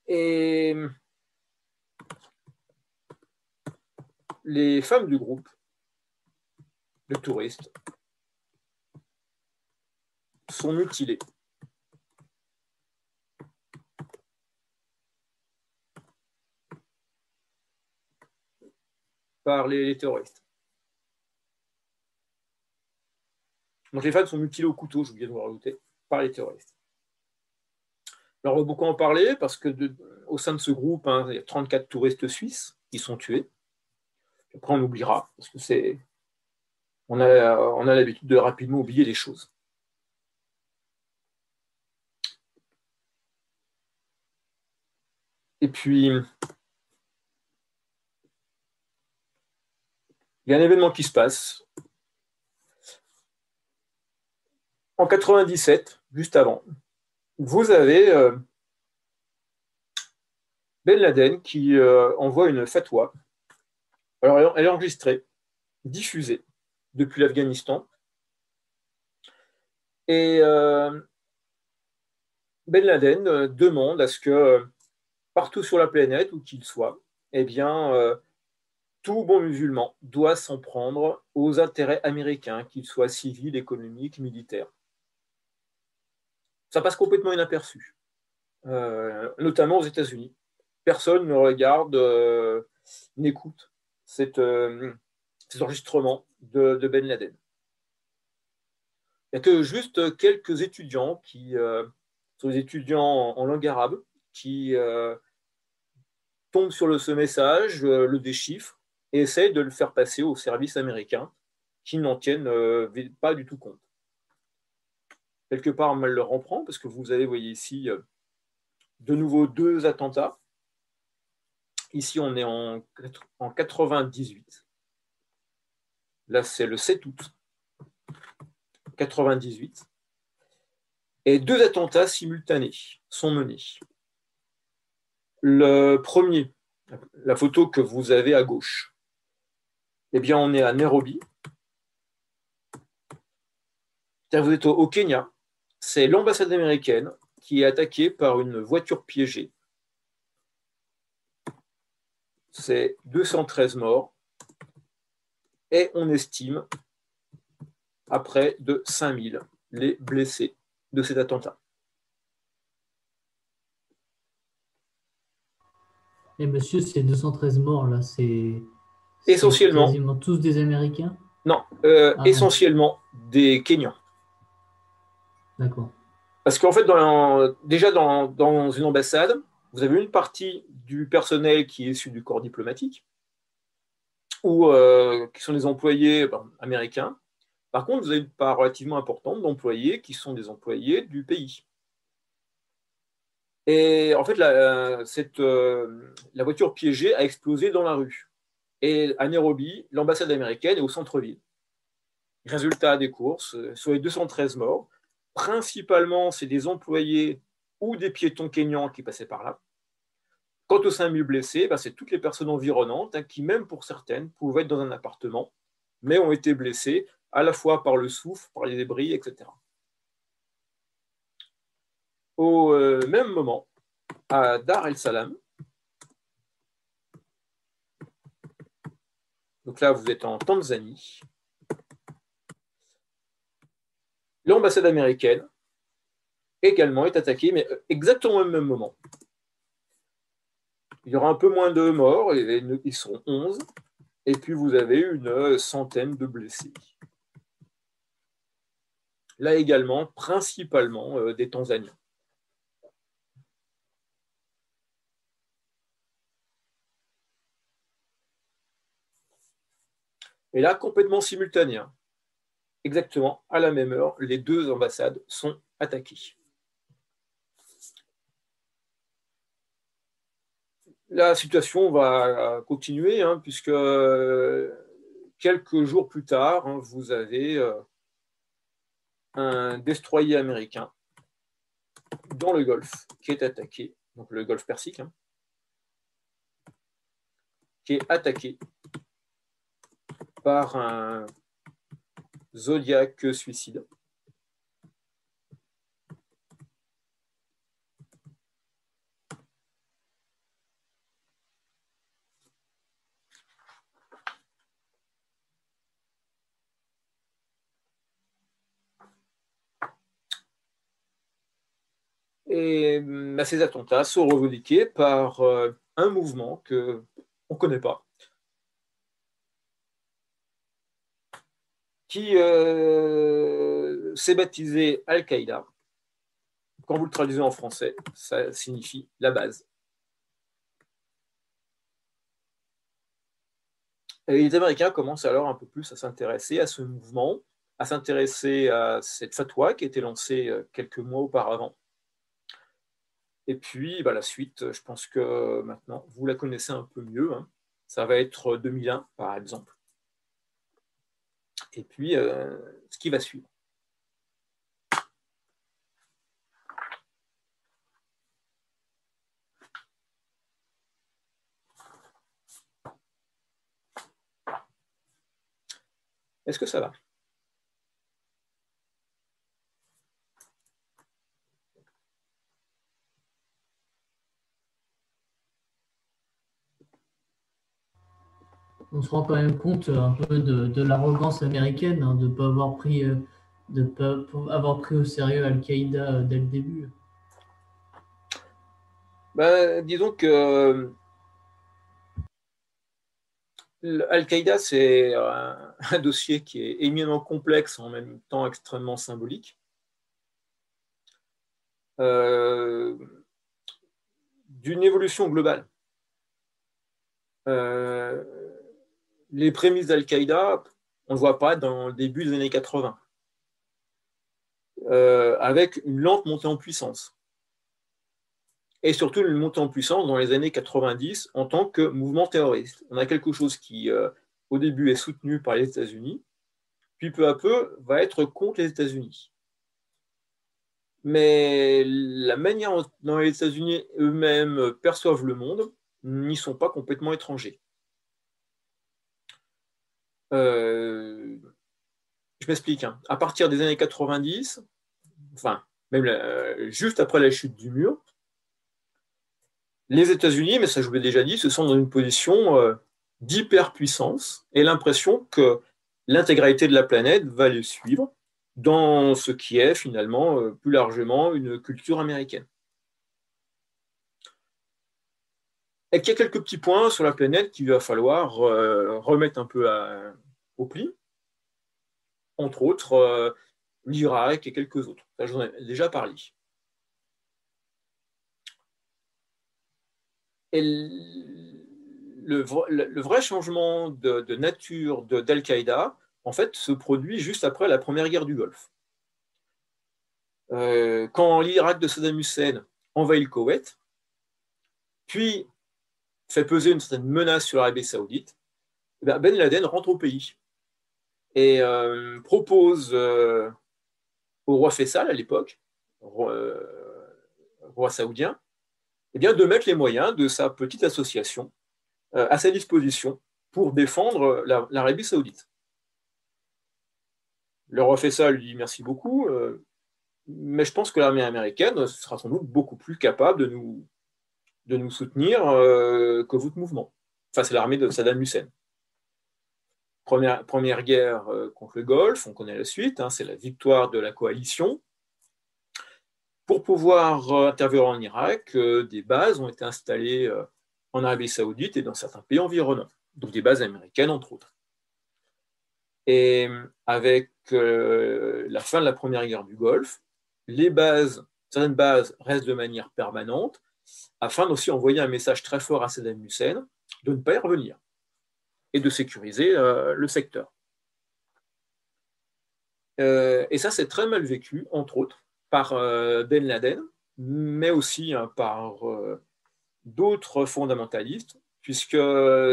Et les femmes du groupe de touristes sont mutilées par les terroristes. Donc les femmes sont mutilées au couteau, j'ai oublié de vous rajouter, par les terroristes. Alors on va beaucoup en parler parce que au sein de ce groupe, il y a 34 touristes suisses qui sont tués. Après on oubliera parce que on a l'habitude de rapidement oublier les choses. Et puis il y a un événement qui se passe en 97, juste avant. Vous avez Ben Laden qui envoie une fatwa. Alors, elle est enregistrée, diffusée depuis l'Afghanistan. Et Ben Laden demande à ce que partout sur la planète, où qu'il soit, eh bien, tout bon musulman doit s'en prendre aux intérêts américains, qu'ils soient civils, économiques, militaires. Ça passe complètement inaperçu, notamment aux États-Unis. Personne ne regarde, n'écoute ces enregistrements de Ben Laden. Il n'y a que juste quelques étudiants qui sont des étudiants en langue arabe qui tombent sur ce message, le déchiffrent et essayent de le faire passer au service américain qui n'en tiennent pas du tout compte. Quelque part, mal leur en prend parce que vous avez, voyez ici, de nouveau 2 attentats. Ici, on est en 98. Là, c'est le 7 août 98. Et 2 attentats simultanés sont menés. Le premier, la photo que vous avez à gauche, eh bien, on est à Nairobi. Vous êtes au Kenya. C'est l'ambassade américaine qui est attaquée par une voiture piégée. C'est 213 morts. Et on estime à près de 5000 les blessés de cet attentat. Et monsieur, ces 213 morts, là, c'est essentiellement quasiment tous des Américains? Non, essentiellement des Kenyans. D'accord. Parce qu'en fait, déjà dans une ambassade, vous avez une partie du personnel qui est issu du corps diplomatique, ou qui sont des employés américains. Par contre, vous avez une part relativement importante d'employés qui sont des employés du pays. Et en fait, la voiture piégée a explosé dans la rue. Et à Nairobi, l'ambassade américaine est au centre-ville. Résultat des courses, sur les 213 morts, principalement, c'est des employés ou des piétons kenyans qui passaient par là. Quant aux 5000 blessés, c'est toutes les personnes environnantes qui, même pour certaines, pouvaient être dans un appartement, mais ont été blessées à la fois par le souffle, par les débris, etc. Au même moment, à Dar es Salaam, donc là vous êtes en Tanzanie, l'ambassade américaine également est attaquée, mais exactement au même moment. Il y aura un peu moins de morts, ils seront 11, et puis vous avez une centaine de blessés. Là également, principalement des Tanzaniens. Et là, complètement simultané. Exactement à la même heure, les 2 ambassades sont attaquées. La situation va continuer, puisque quelques jours plus tard, vous avez un destroyer américain dans le Golfe qui est attaqué, donc le Golfe Persique, qui est attaqué par un Zodiac suicide. Et ces attentats sont revendiqués par un mouvement qu'on ne connaît pas, qui s'est baptisé Al-Qaïda. Quand vous le traduisez en français, ça signifie la base. Et les Américains commencent alors un peu plus à s'intéresser à ce mouvement, à s'intéresser à cette fatwa qui a été lancée quelques mois auparavant. Et puis, la suite, je pense que maintenant, vous la connaissez un peu mieux. Ça va être 2001, par exemple. Et puis, ce qui va suivre. Est-ce que ça va? On se rend quand même compte un peu de l'arrogance américaine, de ne pas avoir pris au sérieux Al-Qaïda dès le début. Disons que Al-Qaïda, c'est un dossier qui est éminemment complexe, en même temps extrêmement symbolique. D'une évolution globale. Les prémices d'Al-Qaïda, on ne le voit pas dans le début des années 80, avec une lente montée en puissance. Et surtout une montée en puissance dans les années 90 en tant que mouvement terroriste. On a quelque chose qui, au début, est soutenu par les États-Unis, puis peu à peu va être contre les États-Unis. Mais la manière dont les États-Unis eux-mêmes perçoivent le monde n'y sont pas complètement étrangers. Je m'explique. Hein. À partir des années 90, enfin, même juste après la chute du mur, les États-Unis, mais ça je vous l'ai déjà dit, se sont dans une position d'hyperpuissance et l'impression que l'intégralité de la planète va les suivre dans ce qui est finalement plus largement une culture américaine. Et qu'il y a quelques petits points sur la planète qu'il va falloir remettre un peu au pli, entre autres l'Irak et quelques autres. Ça, j'en ai déjà parlé. Et le vrai changement de nature d'Al-Qaïda, en fait, se produit juste après la première guerre du Golfe. Quand l'Irak de Saddam Hussein envahit le Koweït, puis fait peser une certaine menace sur l'Arabie Saoudite, Ben Laden rentre au pays et propose au roi Faisal à l'époque, roi saoudien, eh bien, de mettre les moyens de sa petite association à sa disposition pour défendre l'Arabie Saoudite. Le roi Faisal lui dit merci beaucoup, mais je pense que l'armée américaine sera sans doute beaucoup plus capable de nous soutenir que votre mouvement. Enfin, c'est l'armée de Saddam Hussein. Première guerre contre le Golfe, on connaît la suite, hein, c'est la victoire de la coalition. Pour pouvoir intervenir en Irak, des bases ont été installées en Arabie Saoudite et dans certains pays environnants, donc des bases américaines entre autres. Et avec la fin de la première guerre du Golfe, certaines bases restent de manière permanente, afin d'aussi envoyer un message très fort à Saddam Hussein de ne pas y revenir et de sécuriser le secteur. Et ça, c'est très mal vécu, entre autres, par Ben Laden, mais aussi par d'autres fondamentalistes, puisque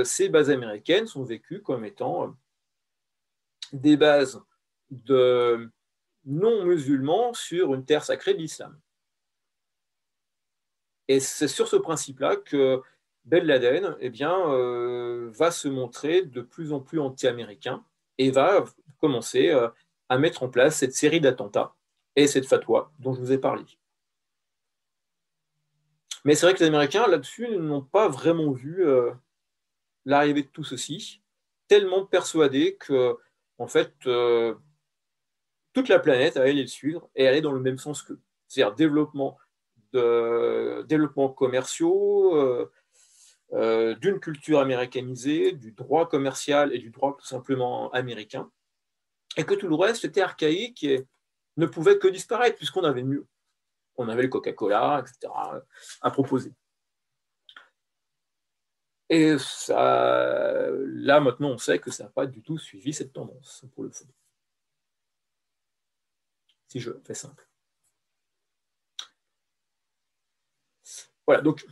ces bases américaines sont vécues comme étant des bases de non-musulmans sur une terre sacrée de l'islam. Et c'est sur ce principe-là que Ben Laden va se montrer de plus en plus anti-américain et va commencer à mettre en place cette série d'attentats et cette fatwa dont je vous ai parlé. Mais c'est vrai que les Américains, là-dessus, n'ont pas vraiment vu l'arrivée de tout ceci, tellement persuadés que, en fait, toute la planète allait les suivre et aller dans le même sens qu'eux. C'est-à-dire développement commerciaux, d'une culture américanisée, du droit commercial et du droit tout simplement américain, et que tout le reste était archaïque et ne pouvait que disparaître, puisqu'on avait mieux. On avait le Coca-Cola, etc., à proposer. Et ça, là, maintenant, on sait que ça n'a pas du tout suivi cette tendance, pour le fond. Si je fais simple. Voilà, donc,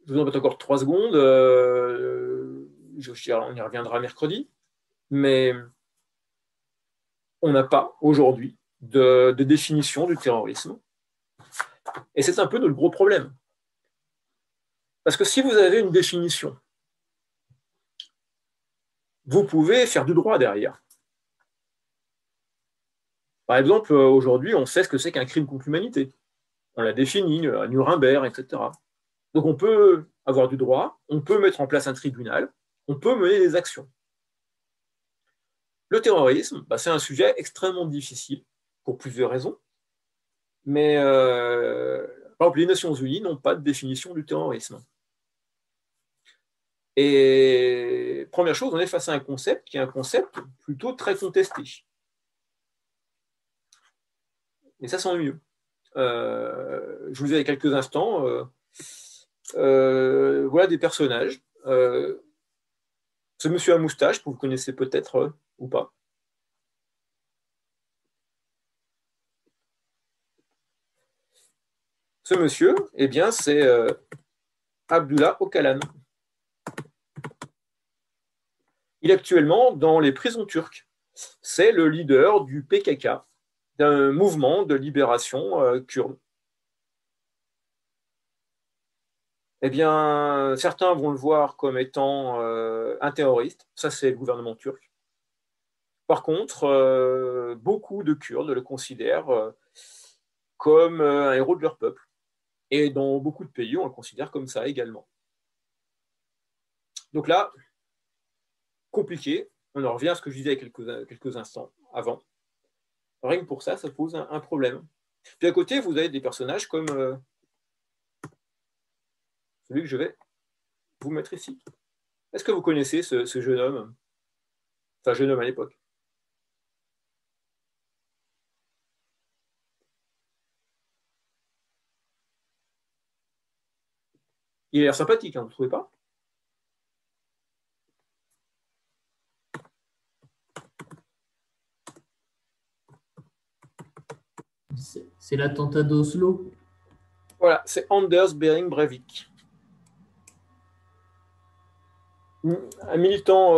je vous en mets encore 3 secondes. On y reviendra mercredi. Mais on n'a pas, aujourd'hui, de définition du terrorisme. Et c'est un peu notre gros problème. Parce que si vous avez une définition, vous pouvez faire du droit derrière. Par exemple, aujourd'hui, on sait ce que c'est qu'un crime contre l'humanité. On l'a défini à Nuremberg, etc. Donc on peut avoir du droit, on peut mettre en place un tribunal, on peut mener des actions. Le terrorisme, c'est un sujet extrêmement difficile, pour plusieurs raisons. Mais, par exemple, les Nations Unies n'ont pas de définition du terrorisme. Et première chose, on est face à un concept qui est un concept plutôt très contesté. Et ça sent mieux. Je vous ai il y a quelques instants, voilà des personnages. Ce monsieur à moustache, que vous connaissez peut-être ou pas. Ce monsieur, eh bien, c'est Abdullah Öcalan. Il est actuellement dans les prisons turques. C'est le leader du PKK, d'un mouvement de libération kurde. Eh bien, certains vont le voir comme étant un terroriste. Ça, c'est le gouvernement turc. Par contre, beaucoup de Kurdes le considèrent comme un héros de leur peuple. Et dans beaucoup de pays, on le considère comme ça également. Donc là, compliqué. On en revient à ce que je disais il y a quelques instants avant. Rien que pour ça, ça pose un problème. Puis à côté, vous avez des personnages comme celui que je vais vous mettre ici. Est-ce que vous connaissez ce jeune homme? Enfin, jeune homme à l'époque. Il a l'air sympathique, hein, vous ne trouvez pas? C'est l'attentat d'Oslo. Voilà, c'est Anders Behring Breivik. Un militant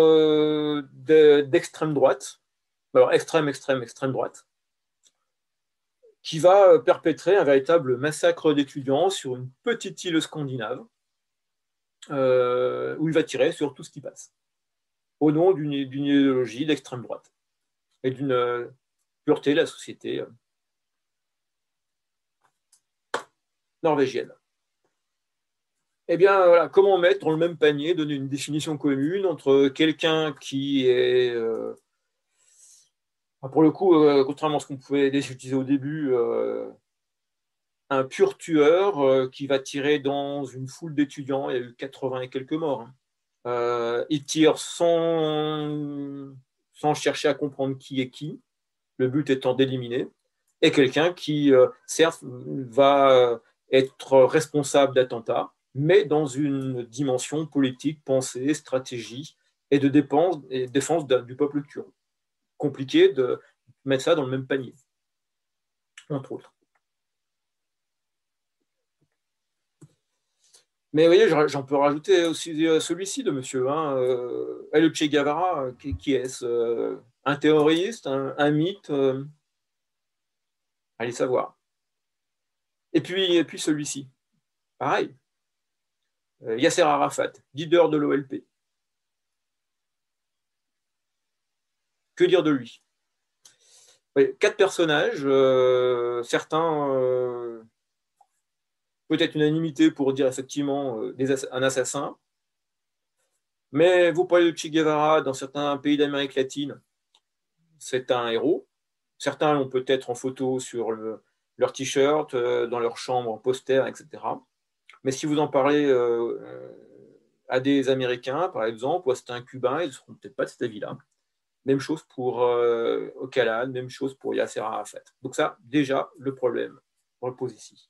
d'extrême droite, alors extrême droite, qui va perpétrer un véritable massacre d'étudiants sur une petite île scandinave, où il va tirer sur tout ce qui passe, au nom d'une idéologie d'extrême droite et d'une pureté de la société norvégienne. Eh bien, voilà, comment mettre dans le même panier, donner une définition commune entre quelqu'un qui est, pour le coup, contrairement à ce qu'on pouvait utiliser au début, un pur tueur qui va tirer dans une foule d'étudiants, il y a eu 80 et quelques morts. Il tire sans chercher à comprendre qui est qui, le but étant d'éliminer, et quelqu'un qui, certes, va être responsable d'attentats, mais dans une dimension politique, pensée, stratégie et de défense du peuple kurde. Compliqué de mettre ça dans le même panier, entre autres. Mais vous voyez, j'en peux rajouter aussi celui-ci de monsieur, le Che Guevara, qui est-ce? Un terroriste, un mythe? Allez savoir. Et puis celui-ci, pareil. Yasser Arafat, leader de l'OLP. Que dire de lui? Oui, 4 personnages, certains, peut-être unanimité pour dire effectivement un assassin, mais vous parlez de Che Guevara dans certains pays d'Amérique latine, c'est un héros. Certains l'ont peut-être en photo sur leur t-shirt, dans leur chambre, en poster, etc. Mais si vous en parlez à des Américains, par exemple, ou à certains Cubains, ils ne seront peut-être pas de cet avis-là. Même chose pour Öcalan, même chose pour Yasser Arafat. Donc ça, déjà, le problème, on le pose ici.